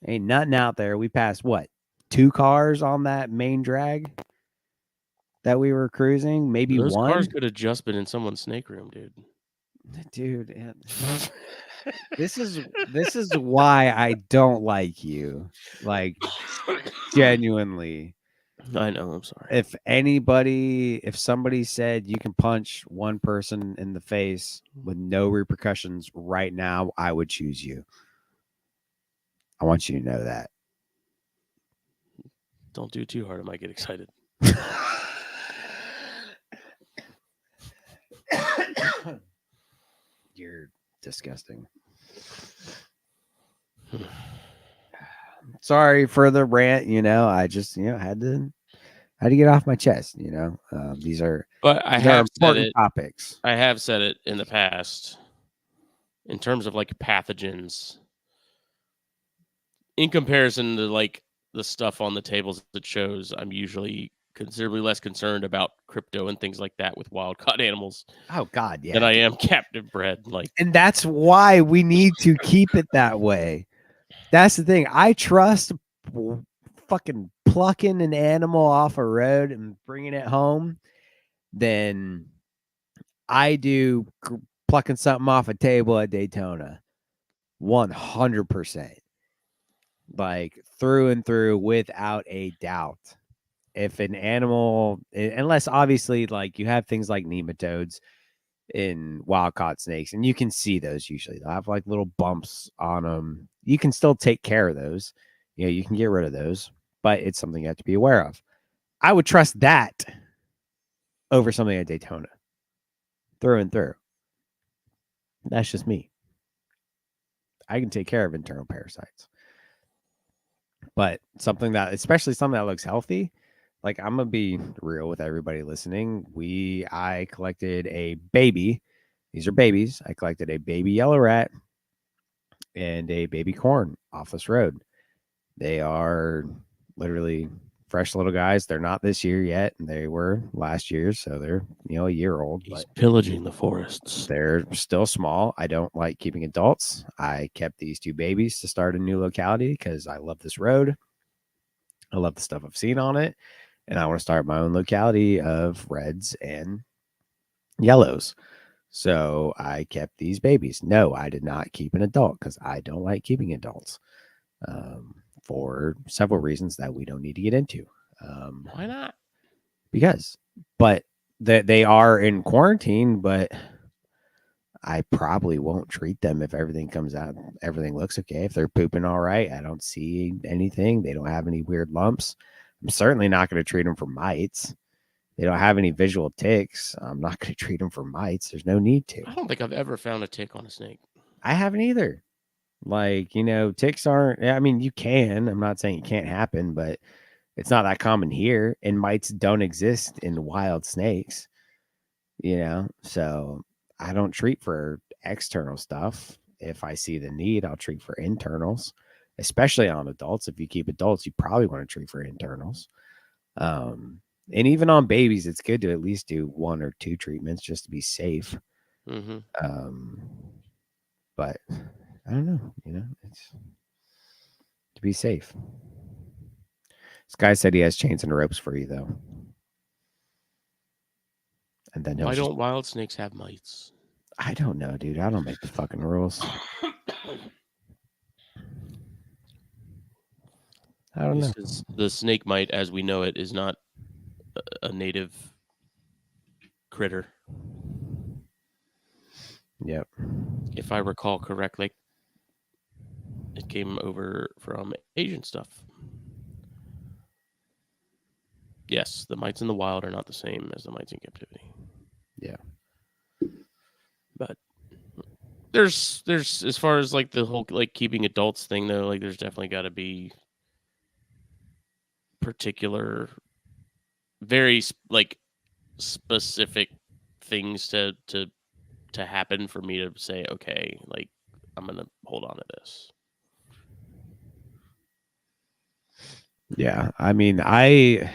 Ain't nothing out there. We passed what? 2 cars on that main drag that we were cruising, maybe Those cars one. could have just been in someone's snake room, dude. Dude, this is why I don't like you. Like genuinely. I know. I'm sorry. If somebody said you can punch one person in the face with no repercussions right now, I would choose you. I want you to know that. Don't do too hard. I might get excited. You're disgusting. Sorry for the rant. I just had to get off my chest. These are But I these are have said important it. topics. I have said it in the past. In terms of like pathogens, in comparison to like the stuff on the tables that shows, I'm usually considerably less concerned about crypto and things like that with wild caught animals Oh God, than yeah. I am captive bred. Like, And that's why we need to keep it that way. That's the thing. I trust fucking plucking an animal off a road and bringing it home than I do plucking something off a table at Daytona. 100%. Like through and through without a doubt. If an animal, unless obviously like you have things like nematodes in wild caught snakes, and you can see those usually. They'll have like little bumps on them. You can still take care of those. You can get rid of those, but it's something you have to be aware of. I would trust that over something at Daytona through and through. That's just me. I can take care of internal parasites. But especially something that looks healthy, like I'm gonna be real with everybody listening. I collected a baby. These are babies. I collected a baby yellow rat and a baby corn off this road. They are literally fresh little guys. They're not this year yet. They were last year, so they're a year old. he's But pillaging the forests. they're still small. I don't like keeping adults. I kept these 2 babies to start a new locality because I love this road. I love the stuff I've seen on it, and I want to start my own locality of reds and yellows. So I kept these babies. No, I did not keep an adult because I don't like keeping adults for several reasons that we don't need to get into. Why not? Because, but they are in quarantine, but I probably won't treat them if everything comes out, everything looks okay. If they're pooping all right, I don't see anything. They don't have any weird lumps. I'm certainly not going to treat them for mites. They don't have any visual ticks. I'm not going to treat them for mites. There's no need to. I don't think I've ever found a tick on a snake. I haven't either. Like, ticks aren't, I mean, you can. I'm not saying it can't happen, but it's not that common here. And mites don't exist in wild snakes, So I don't treat for external stuff. If I see the need, I'll treat for internals, especially on adults. If you keep adults, you probably want to treat for internals. And even on babies, it's good to at least do 1 or 2 treatments just to be safe. Mm-hmm. But I don't know, it's to be safe. This guy said he has chains and ropes for you, though. And then Why don't wild snakes have mites? I don't know, dude. I don't make the fucking rules. I don't know. The snake mite, as we know it, is not a native critter. Yep. If I recall correctly. It came over from Asian stuff. Yes, the mites in the wild are not the same as the mites in captivity. Yeah. But there's as far as like the whole like keeping adults thing though, like there's definitely got to be particular, very like specific things to happen for me to say, okay, like I'm gonna hold on to this. Yeah. I mean, I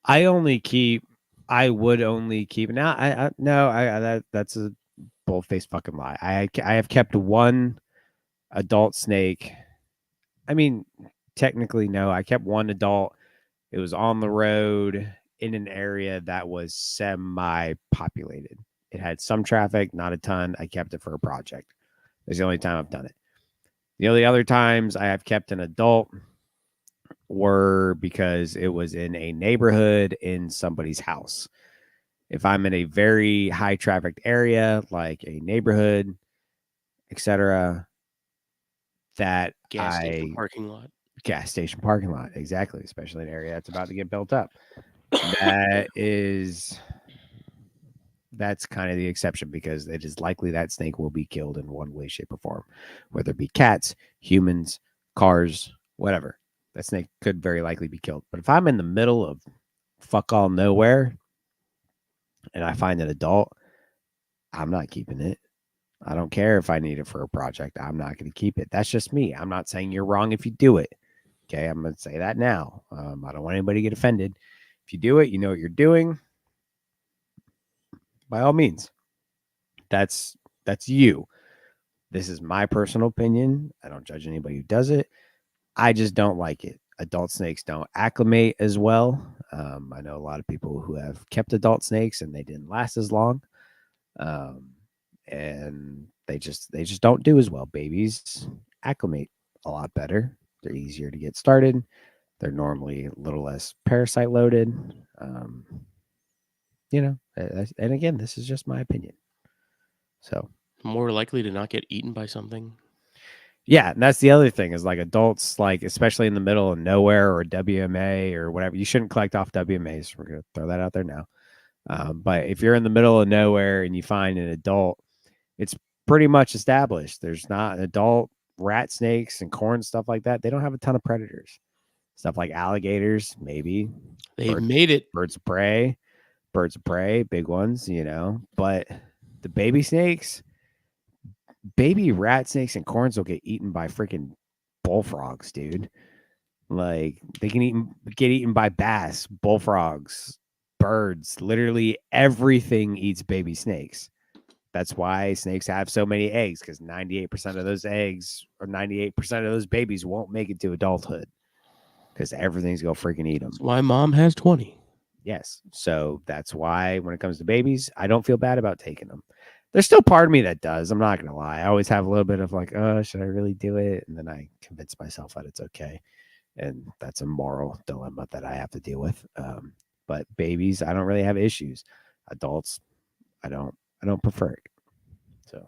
would only keep now. I no, that's a bull faced fucking lie. I have kept one adult snake. I mean, technically, no. I kept one adult. It was on the road in an area that was semi populated. It had some traffic, not a ton. I kept it for a project. It's the only time I've done it. The only other times I have kept an adult were because it was in a neighborhood in somebody's house. If I'm in a very high trafficked area, like a neighborhood, etc., that Gas station I parking lot. gas station parking lot, exactly, especially an area that's about to get built up. That is that's kind of the exception because it is likely that snake will be killed in one way, shape, or form, whether it be cats, humans, cars, whatever. That snake could very likely be killed. But if I'm in the middle of fuck all nowhere and I find an adult, I'm not keeping it. I don't care if I need it for a project. I'm not going to keep it. That's just me. I'm not saying you're wrong if you do it. Okay. I'm going to say that now. I don't want anybody to get offended. If you do it, you know what you're doing. By all means, that's you. This is my personal opinion. I don't judge anybody who does it. I just don't like it. Adult snakes don't acclimate as well. I know a lot of people who have kept adult snakes and they didn't last as long, and they just don't do as well. Babies acclimate a lot better. They're easier to get started. They're normally a little less parasite loaded. Um, and again, this is just my opinion. So More likely to not get eaten by something. yeah, and that's the other thing is like adults, like especially in the middle of nowhere or WMA or whatever. You shouldn't collect off WMAs. We're gonna throw that out there now. But if you're in the middle of nowhere and you find an adult, it's pretty much established. There's not an adult rat snakes and corn stuff like that. They don't have a ton of predators. Stuff like alligators, maybe They've birds, made it. birds of prey, big ones, But the baby rat snakes and corns will get eaten by freaking bullfrogs, dude. Like they can get eaten by bass, bullfrogs, birds. Literally everything eats baby snakes. That's why snakes have so many eggs because 98% of those eggs or 98% of those babies won't make it to adulthood because everything's gonna freaking eat them. That's why mom has 20. Yes. So that's why when it comes to babies, I don't feel bad about taking them. There's still part of me that does. I'm not gonna lie. I always have a little bit of like, oh, should I really do it? And then I convince myself that it's okay. And that's a moral dilemma that I have to deal with. But babies, I don't really have issues. Adults, I don't prefer it. So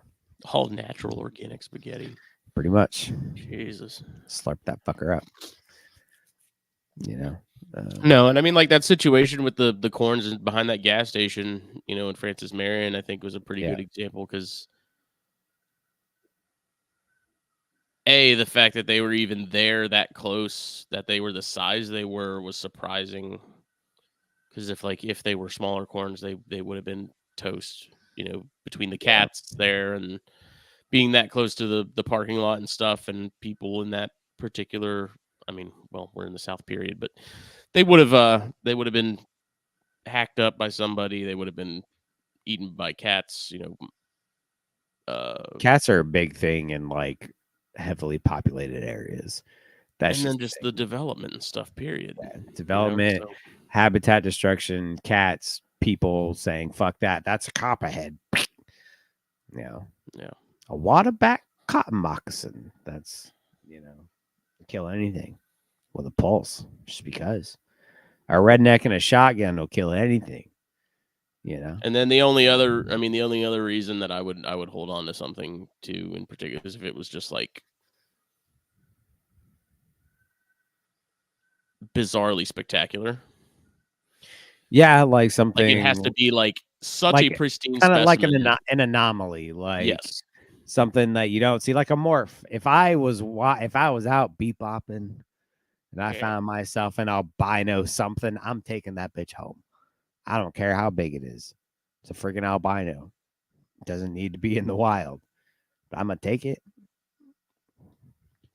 All natural organic spaghetti. pretty much Jesus. slurp that fucker up. No, and I mean like that situation with the corns behind that gas station, in Francis Marion, I think was a pretty Yeah. good example because the fact that they were even there that close, that they were the size they were, was surprising. Because if they were smaller corns, they would have been toast. Between the Yeah. cats there and being that close to the parking lot and stuff, and people in that particular. I mean, well, we're in the South period, but they would have been hacked up by somebody. They would have been eaten by cats. Cats are a big thing in like heavily populated areas. That's And then just just the development and stuff. Period. development, So habitat destruction, cats, people saying "fuck that." That's a copperhead. yeah. A waterback cotton moccasin. That's kill anything with a pulse just because. A redneck and a shotgun will kill anything. And then the only other reason that I would hold on to something too in particular is if it was just like bizarrely spectacular. Yeah, like Like it has to something be like such a like pristine kind of like specimen. an anomaly, like Yes. something that you don't see, like a morph. If I was out beep bopping and I Yeah. found myself an albino something, I'm taking that bitch home. I don't care how big it is. It's a freaking albino. It doesn't need to be in the wild. But I'm gonna take it,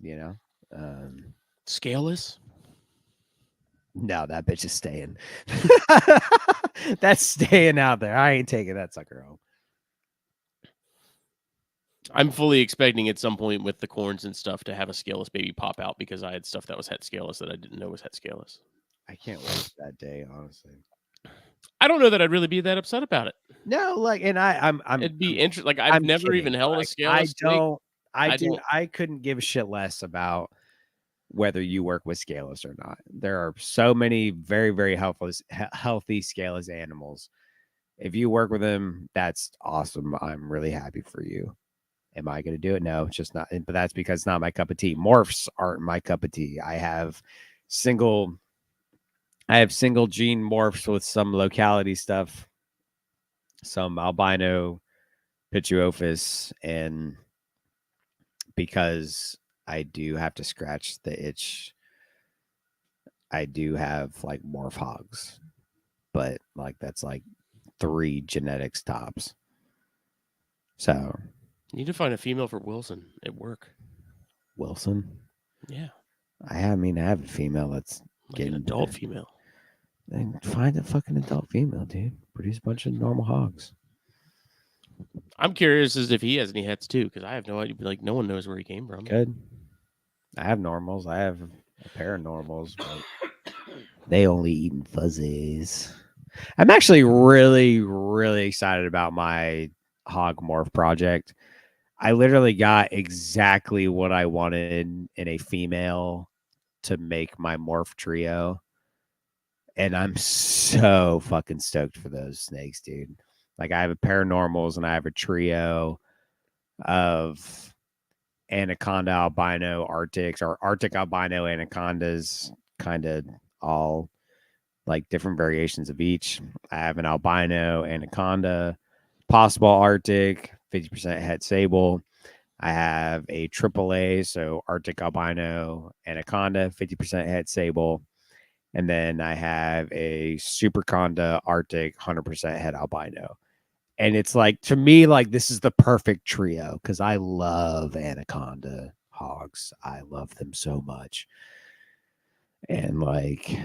you know. Scaleless. No, that bitch is staying. That's staying out there. I ain't taking that sucker home. I'm fully expecting at some point with the corns and stuff to have a scaleless baby pop out because I had stuff that was het scaleless that I didn't know was het scaleless. I can't wait for that day, honestly. I don't know that I'd really be that upset about it. No, like, and It'd be interesting. Like I've never even kidding. held a Like, scaleless snake. I dude, don't. I couldn't give a shit less about whether you work with scaleless or not. There are so many very, very healthy scaleless animals. If you work with them, that's awesome. I'm really happy for you. Am I going to do it? No, it's just not. But that's because it's not my cup of tea. Morphs aren't my cup of tea. Single I have single gene morphs with some locality stuff, some albino pituophis, and because I do have to scratch the itch, I do have like morph hogs, but like that's like 3 genetics tops. So You need to find a female for Wilson at work. Wilson, Yeah, I have a female that's like getting an adult there. female. Then find a fucking adult female, dude. Produce a bunch of normal hogs. I'm curious as if he has any hets too, because I have no idea. Like no one knows where he came from. Good. I have normals. I have a pair of normals, but they only eating fuzzies. I'm actually really, really excited about my hog morph project. I literally got exactly what I wanted in a female to make my morph trio. And I'm so fucking stoked for those snakes, dude. Like I have a pair of normals and I have a trio of anaconda albino arctics or arctic albino anacondas, kind of all like different variations of each. I have an albino anaconda, possible arctic, 50% het sable. I have a AAA, so arctic albino anaconda, 50% het sable. And then I have a superconda arctic, 100% het albino. And it's like, to me, like this is the perfect trio because I love anaconda hogs. I love them so much. And like,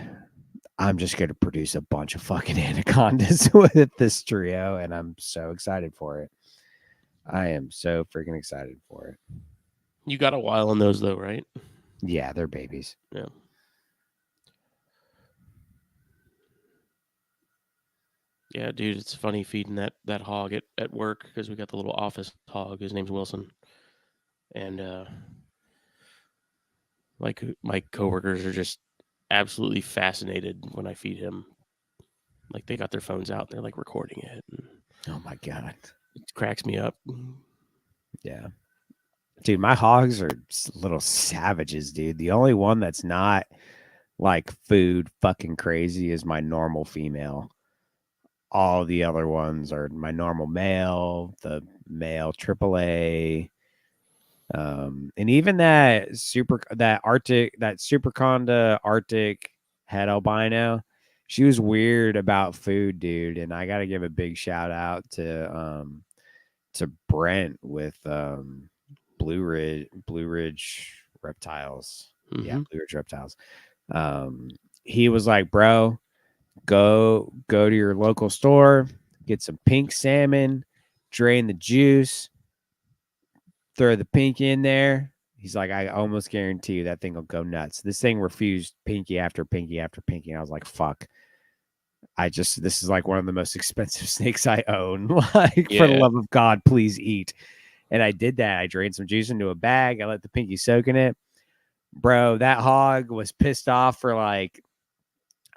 I'm just going to produce a bunch of fucking anacondas with this trio. And I'm so excited for it. I am so freaking excited for it. You got a while on those though, right? Yeah, they're babies. Yeah. Yeah, dude, it's funny feeding that hog at work because we got the little office hog. His name's Wilson, and like my coworkers are just absolutely fascinated when I feed him. Like they got their phones out, and they're like recording it. And Oh my God. it cracks me up. Yeah. Dude, my hogs are little savages, dude. The only one that's not like food fucking crazy is my normal female. All the other ones are my normal male, the male AAA, and even that superconda Arctic het albino. She was weird about food, dude, and I got to give a big shout out to Brent with Blue Ridge Reptiles. Yeah, Mm-hmm. Blue Ridge Reptiles. He was like, bro, go to your local store, get some pink salmon, drain the juice, throw the pink in there. He's like, I almost guarantee you that thing will go nuts. This thing refused pinky after pinky after pinky. And I was like, fuck. This is like one of the most expensive snakes I own. Like, for the Yeah. love of God, please eat. And I did that. I drained some juice into a bag. I let the pinky soak in it. Bro, that hog was pissed off for like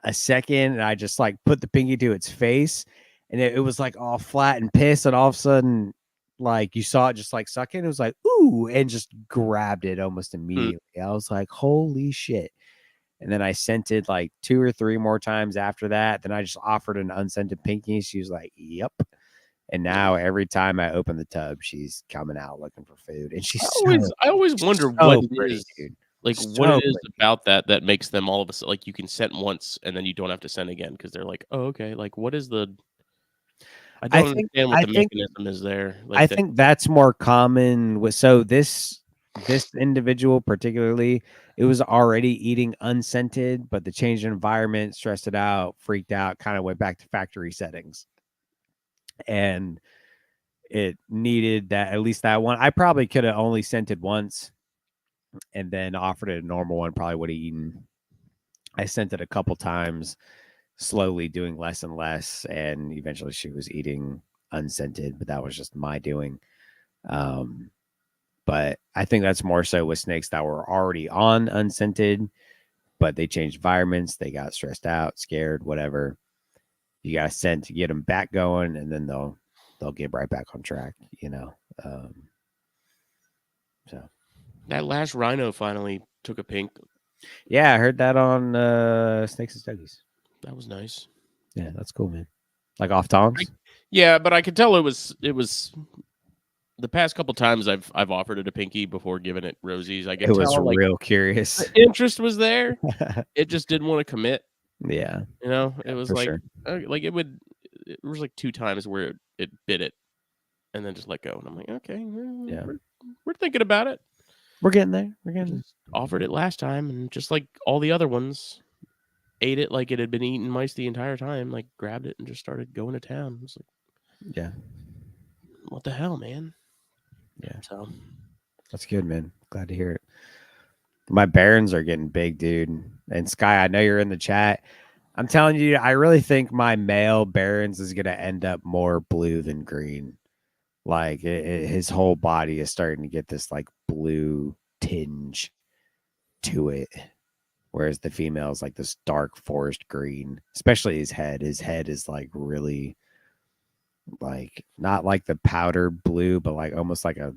a second. And I just like put the pinky to its face. And it was like all flat and pissed. And all of a sudden, like you saw it just like suck in. It was like, ooh, and just grabbed it almost Mm. immediately. I was like, holy shit. And then I scented like 2 or 3 more times after that. Then I just offered an unscented pinky. She was like, "Yep." And now every time I open the tub, she's coming out looking for food, and she's I always wonder what so it pretty, is, dude. like, what So it is pretty. about that makes them all of a sudden like, you can scent once and then you don't have to scent again because 'cause they're like, "Oh, okay." Like, what is the I I don't think understand what I the think mechanism is there, I like, that think that's more common with so this individual particularly, it was already eating unscented, but the change in environment stressed it out, freaked out, kind of went back to factory settings. And it needed that at least that one. I probably could have only scented once and then offered it a normal one, probably would have eaten. I sent it a couple times, slowly doing less and less, and eventually she was eating unscented, but that was just my doing. Um, but I think that's more so with snakes that were already on unscented, but they changed environments, they got stressed out, scared, whatever. You got to scent to get them back going, and then they'll get right back on track, you know. So that last rhino finally took a pink. yeah, I heard that on Snakes and Stogies. That was nice. Yeah, that's cool, man. Like off I toms. Yeah, but I could tell it was the past couple times I've offered it a pinky before giving it rosies, I It could was tell, like, real the curious. interest was there. It just didn't wanna commit, Yeah, you know? It yeah, was for sure. like, it was, like, 2 times where it bit it and then just let go, and I'm like, "Okay, well, Yeah, we're thinking about it." we're getting there. We're I getting there. just offered it last time, and just like all the other ones, ate it like it had been eating mice the entire time, like, grabbed it and just started going to town. I was like, Yeah, "What the hell, man?" yeah, So, that's good, man. Glad to hear it. My Barons are getting big, dude. And Sky, I know you're in the chat. I'm telling you, I really think my male Barons is gonna end up more blue than green. Like his whole body is starting to get this like blue tinge to it, whereas the female is like this dark forest green. Especially his head. His head is like really like not like the powder blue, but like almost like a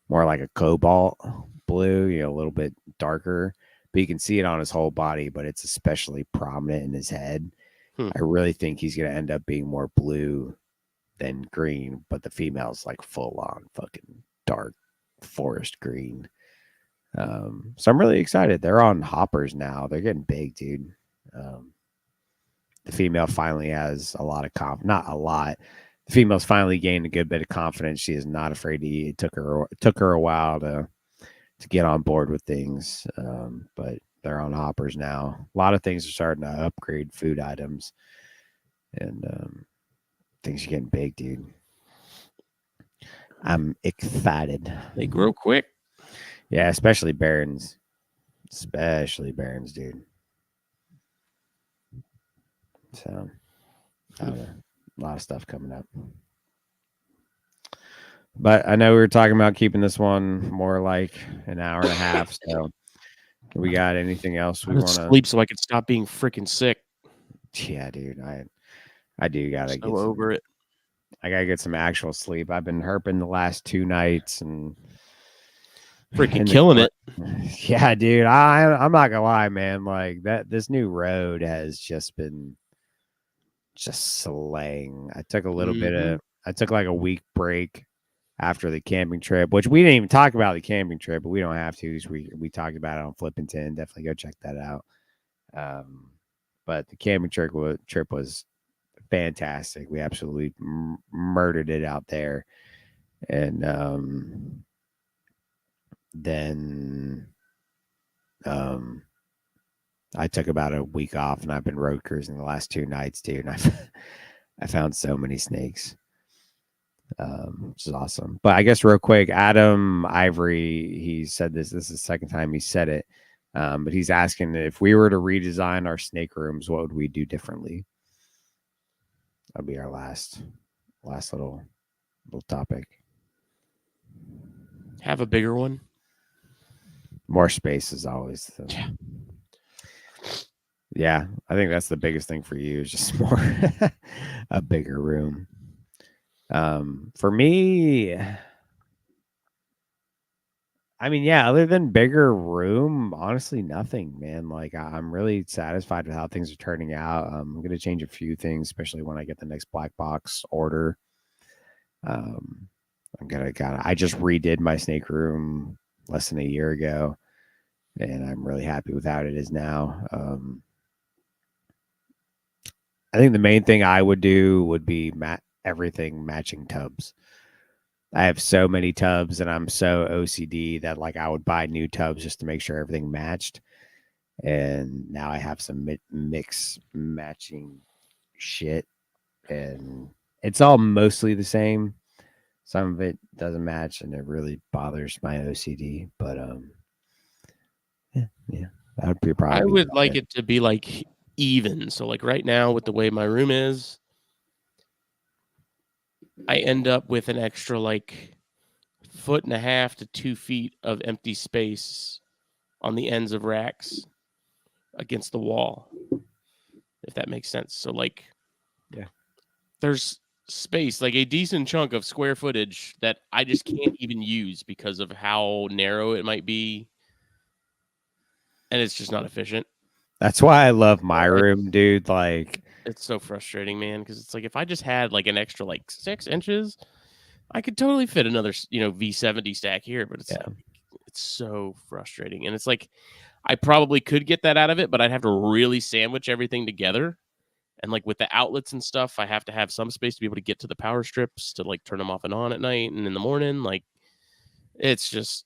more like a cobalt blue, you know, a little bit darker. But you can see it on his whole body, but it's especially prominent in his head. hmm. I really think he's gonna end up being more blue than green, but the female's like full on fucking dark forest green. So I'm really excited. They're on hoppers now. They're getting big, dude. Um, the female finally has a lot of not a lot. The female's finally gained a good bit of confidence. She is not afraid to eat. It took her a while to get on board with things, but they're on hoppers now. A lot of things are starting to upgrade food items, and things are getting big, dude. I'm excited. They grow quick. Yeah, especially Barons. Especially Barons, dude. So I don't know. A lot of stuff coming up. But I know we were talking about keeping this one more like an hour and a half. So we got anything else I we just want to? sleep so I could stop being freaking sick. Yeah, dude. I do gotta So get some. over it. I gotta get some actual sleep. I've been herping the last 2 nights and Freaking in the killing it. yeah, dude. I'm not gonna lie, man. Like that, this new road has just been just slaying. Mhm. I took like a week break after the camping trip, which we didn't even talk about the camping trip, but we don't have to. We talked about it on Flippington. Definitely go check that out. Um, but the camping trip was fantastic. We absolutely murdered it out there, and then um, I took about a week off, and I've been road cruising the last 2 nights, dude. And I found so many snakes, which is awesome. But I guess real quick, Adam Ivory, he said this. This is the second time he said it, but he's asking if we were to redesign our snake rooms, what would we do differently? That'll be our last little topic. Have a bigger one. More space is always Yeah. yeah. I think that's the biggest thing for you is just more a bigger room. For me, I mean, yeah, other than bigger room, honestly, nothing, man. Like, I'm really satisfied with how things are turning out. I'm gonna change a few things, especially when I get the next black box order. Um, I'm gonna kind of. I just redid my snake room less than a year ago, and I'm really happy with how it is now. I think the main thing I would do would be everything matching tubs. I have so many tubs, and I'm so OCD that like I would buy new tubs just to make sure everything matched. And now I have some mix matching shit, and it's all mostly the same. Some of it doesn't match, and it really bothers my OCD. But yeah, that would be I probably be would about like it. it to be like even. So like right now with the way my room is, I end up with an extra like 1.5 to 2 feet of empty space on the ends of racks against the wall, if that makes sense. So like Yeah. there's space, like a decent chunk of square footage that I just can't even use because of how narrow it might be, and it's just not efficient. That's why I love my Like room, dude. Like, it's so frustrating, man, because it's like if I just had like an extra like 6 inches, I could totally fit another V70 stack here, but it's yeah, like it's so frustrating, and it's like I probably could get that out of it, but I'd have to really sandwich everything together. And like with the outlets and stuff, I have to have some space to be able to get to the power strips to like turn them off and on at night and in the morning. Like it's just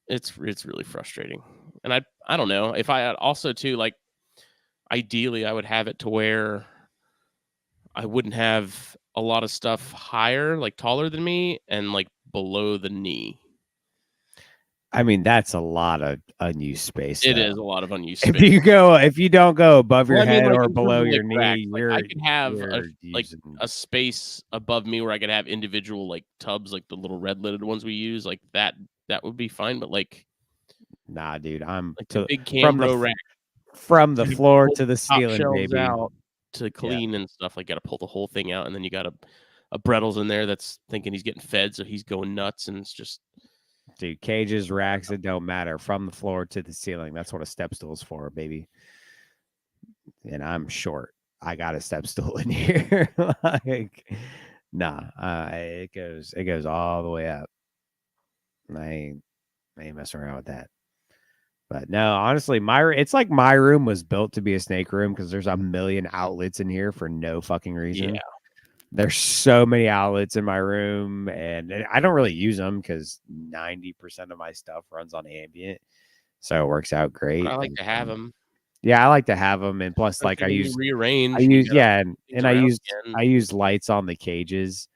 it's really frustrating. And I don't know if I had also too like ideally I would have it to where I wouldn't have a lot of stuff higher, like taller than me, and like below the knee. I mean that's a lot of unused space, It though. is a lot of unused If space. you don't go above Well, your I mean, head like or in terms below of like your knee, racks, like I could have you're like using. a space above me where I could have individual like tubs, like the little red lidded ones we use, like that would be fine. But Nah, dude, I'm like the to big from the Cambro rack, from the you floor pull to the top ceiling, shelves baby. out to Yeah, clean and stuff. Like, got to pull the whole thing out, and then you got a Brettles in there that's thinking he's getting fed, so he's going nuts, and it's just dude, cages, racks, it don't matter. From the floor to the ceiling. That's what a step stool's for, baby. And I'm short. I got a step stool in here. Like, nah, it goes all the way up. I ain't messing around with that. But no, honestly, it's like my room was built to be a snake room because there's a million outlets in here for no fucking reason. yeah. There's so many outlets in my room, and I don't really use them because 90% of my stuff runs on ambient, so it works out But I great. like And to have them, yeah, I like to have them, and plus, like especially when you I rearrange and you use got to yeah, move things and around I again. use lights on the cages.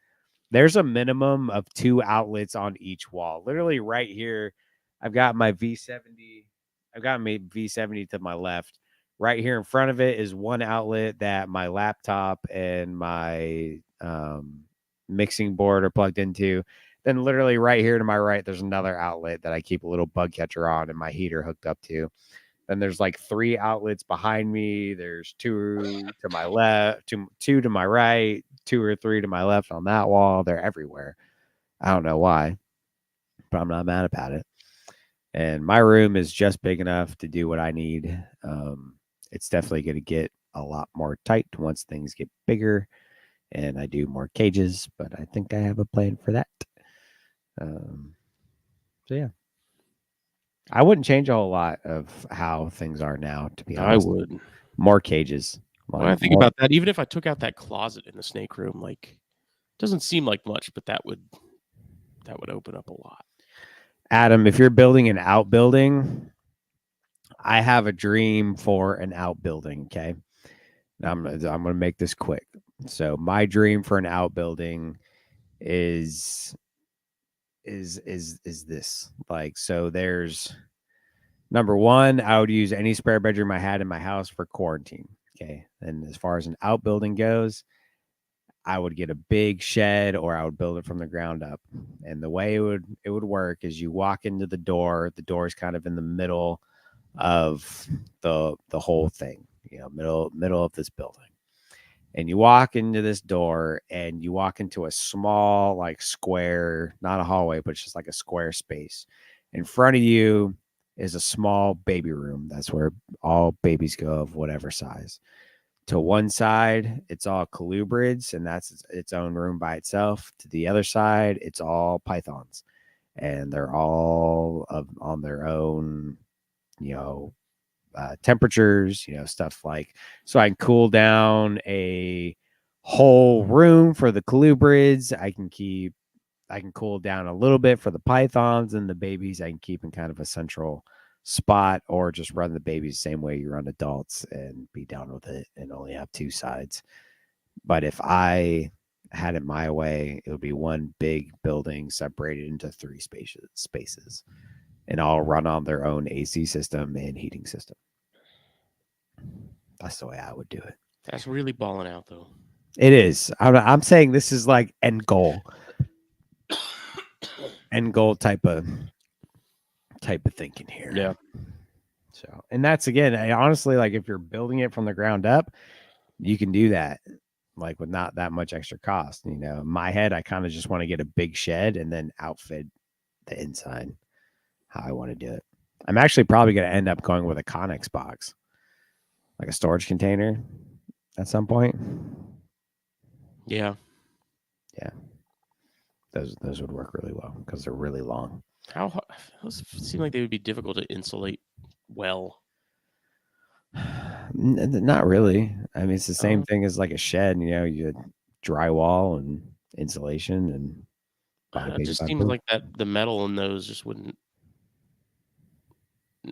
There's a minimum of 2 outlets on each wall. Literally right here, I've got my V70. I've got my V70 to my left. Right here in front of it is one outlet that my laptop and my mixing board are plugged into. Then literally right here to my right, there's another outlet that I keep a little bug catcher on and my heater hooked up to. Then there's like 3 outlets behind me. There's 2 to my left, two to my right, 2 or 3 to my left on that wall. They're everywhere. I don't know why, but I'm not mad about it. And my room is just big enough to do what I need. It's definitely going to get a lot more tight once things get bigger and I do more cages, but I think I have a plan for that. Um, so yeah, I wouldn't change a whole lot of how things are now, to be I honest. would. More cages, When I like think more. about that, even if I took out that closet in the snake room, like doesn't seem like much, but that would open up a lot. Adam, if you're building an outbuilding, I have a dream for an outbuilding. Okay, I'm gonna make this quick. So my dream for an outbuilding is is this. Like, so there's number one, I would use any spare bedroom I had in my house for quarantine. Okay, and as far as an outbuilding goes, I would get a big shed or I would build it from the ground up. And the way it would work is you walk into the door is kind of in the middle of the whole thing, middle of this building. And you walk into this door and you walk into a small, like square, not a hallway, but it's just like a square space. In front of you is a small baby room. That's where all babies go of whatever size. To one side, it's all colubrids, and that's its own room by itself. To the other side, it's all pythons, and they're all on their own, you know, temperatures, stuff like so I can cool down a whole room for the colubrids. I can cool down a little bit for the pythons and the babies. I can keep in kind of a central spot or just run the babies the same way you run adults and be done with it and only have two sides. But if I had it my way, it would be one big building separated into three spaces and all run on their own AC system and heating system. That's the way I would do it. That's really balling out, though. It is. I'm saying this is like end goal type of thinking here. Yeah. So, and that's again, honestly, like if you're building it from the ground up, you can do that like with not that much extra cost. In my head, I kind of just want to get a big shed and then outfit the inside how I want to do it. I'm actually probably going to end up going with a Connex box, like a storage container at some point. Yeah. Yeah. Those would work really well because they're really long. Those seem like they would be difficult to insulate well. Not really. I mean, it's the same thing as like a shed. You had drywall and insulation and it just seems like that the metal in those just wouldn't,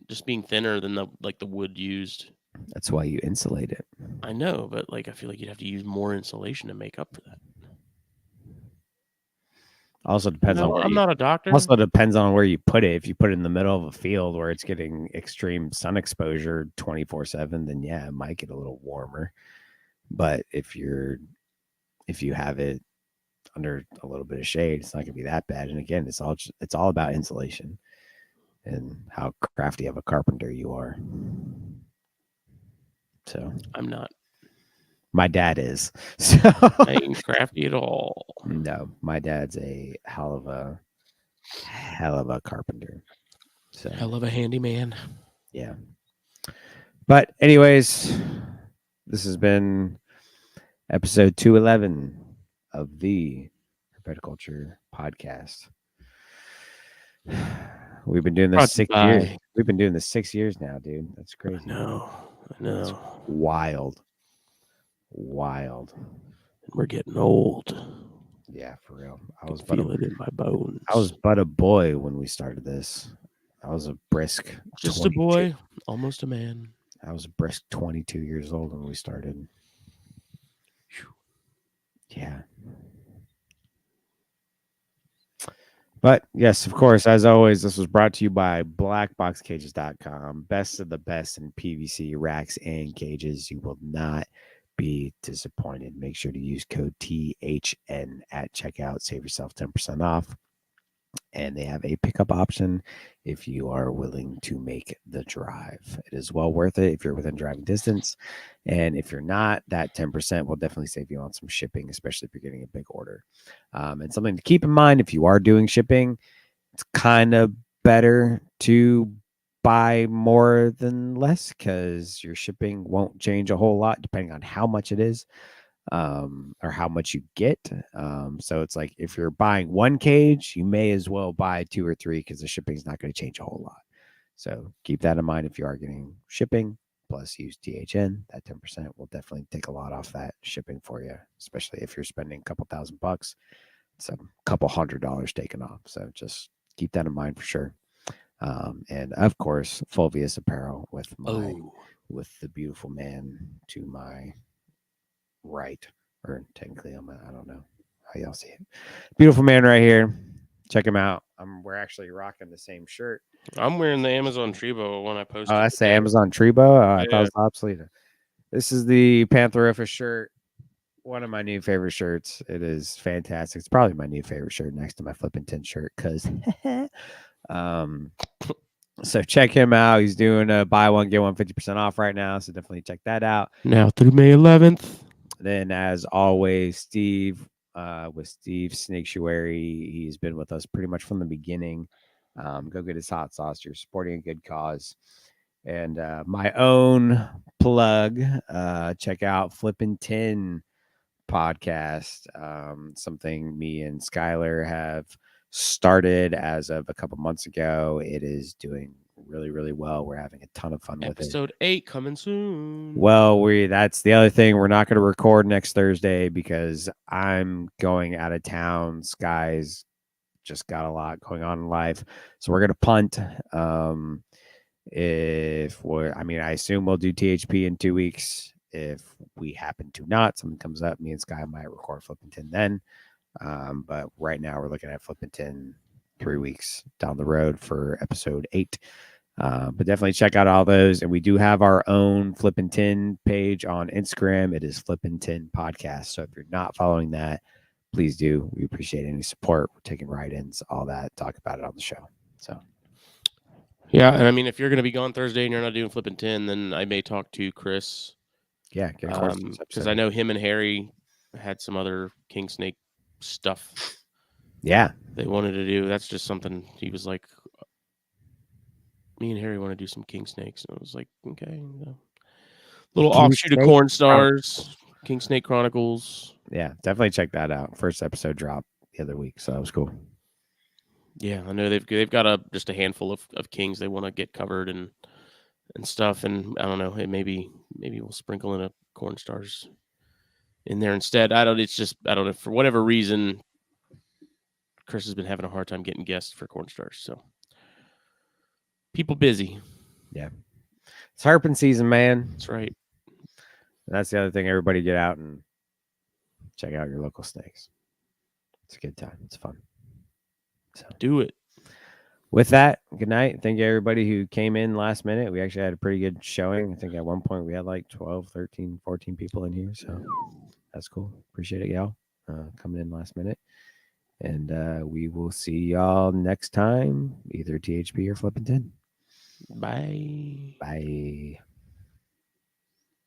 just being thinner than the wood used. That's why you insulate it. I know, but I feel like you'd have to use more insulation to make up for that. Also depends on. I'm not a doctor. Also depends on where you put it. If you put it in the middle of a field where it's getting extreme sun exposure 24/7, then yeah, it might get a little warmer. But if you have it under a little bit of shade, it's not gonna be that bad. And again, it's all about insulation and how crafty of a carpenter you are. So I'm not. My dad is. So I ain't crafty at all. No, my dad's a hell of a carpenter. So hell of a handyman. Yeah. But anyways, this has been episode 211 of the Herpetoculture podcast. We've been doing this 6 years. We've been doing this 6 years now, dude. That's crazy. I know. That's wild. We're getting old. Yeah, for real. I was feel it in my bones. I was but a boy when we started this. I was a brisk, just 22. A boy, almost a man. I was a brisk 22 years old when we started. Yeah. But yes, of course, as always, this was brought to you by BlackBoxCages.com. Best of the best in PVC racks and cages. You will not be disappointed. Make sure to use code THN at checkout. Save yourself 10% off. And they have a pickup option if you are willing to make the drive. It is well worth it if you're within driving distance. And if you're not, that 10% will definitely save you on some shipping, especially if you're getting a big order. And something to keep in mind, if you are doing shipping, it's kind of better to buy more than less because your shipping won't change a whole lot depending on how much it is. Or how much you get. So it's like if you're buying one cage, you may as well buy 2 or 3 because the shipping is not going to change a whole lot. So keep that in mind if you are getting shipping. Plus use THN. That 10% will definitely take a lot off that shipping for you, especially if you're spending a couple $1,000. It's a couple $100 taken off. So just keep that in mind for sure. And of course, Fulvius Apparel with the beautiful man to my right, or technically I don't know how y'all see it. Beautiful man right here. Check him out. We're actually rocking the same shirt. I'm wearing the Amazon Trebo one I posted. Oh, that's the Amazon Trebo. I thought it was obsolete. This is the Pantherophis shirt. One of my new favorite shirts. It is fantastic. It's probably my new favorite shirt next to my Flippin' Tint shirt because so check him out. He's doing a buy one, get one 50% off right now. So definitely check that out. Now through May 11th. Then, as always, Steve with Steve Snaketuary. He's been with us pretty much from the beginning. Go get his hot sauce. You're supporting a good cause. And my own plug, check out Flippin' 10 podcast. Something me and Skylar have started as of a couple months ago. It is doing really, really well. We're having a ton of fun with it. Episode 8 coming soon. Well, that's the other thing. We're not going to record next Thursday because I'm going out of town. Sky's just got a lot going on in life, so we're going to punt. I assume we'll do THP in 2 weeks. If we happen to not, something comes up, me and Sky might record Flippin' 10 then. But right now we're looking at Flippin' 10 3 weeks down the road for episode 8. But definitely check out all those. And we do have our own Flippin' 10 page on Instagram. It is Flippin' 10 Podcast. So if you're not following that, please do. We appreciate any support. We're taking write-ins, all that, talk about it on the show. So yeah, and I mean, if you're going to be gone Thursday and you're not doing Flippin' 10, then I may talk to Chris. Yeah, get a course because I know him and Harry had some other king snake stuff. Yeah, they wanted to do. That's just something he was like, me and Harry want to do some king snakes, and I was like, okay, little King offshoot of Snake Corn Stars, King Snake Chronicles. Yeah, definitely check that out. First episode dropped the other week, so that was cool. Yeah, I know they've got just a handful of kings they want to get covered and stuff, and I don't know, maybe we'll sprinkle in a Corn Stars in there instead. I don't know, for whatever reason Chris has been having a hard time getting guests for Corn Stars, so people busy. Yeah, it's harping season, man. That's right. That's the other thing. Everybody get out and check out your local snakes. It's a good time. It's fun. So do it. With that, good night. Thank you, everybody who came in last minute. We actually had a pretty good showing. I think at one point we had like 12, 13, 14 people in here. So that's cool. Appreciate it, y'all, coming in last minute. And we will see y'all next time, either THP or Flippin' 10. Bye. Bye.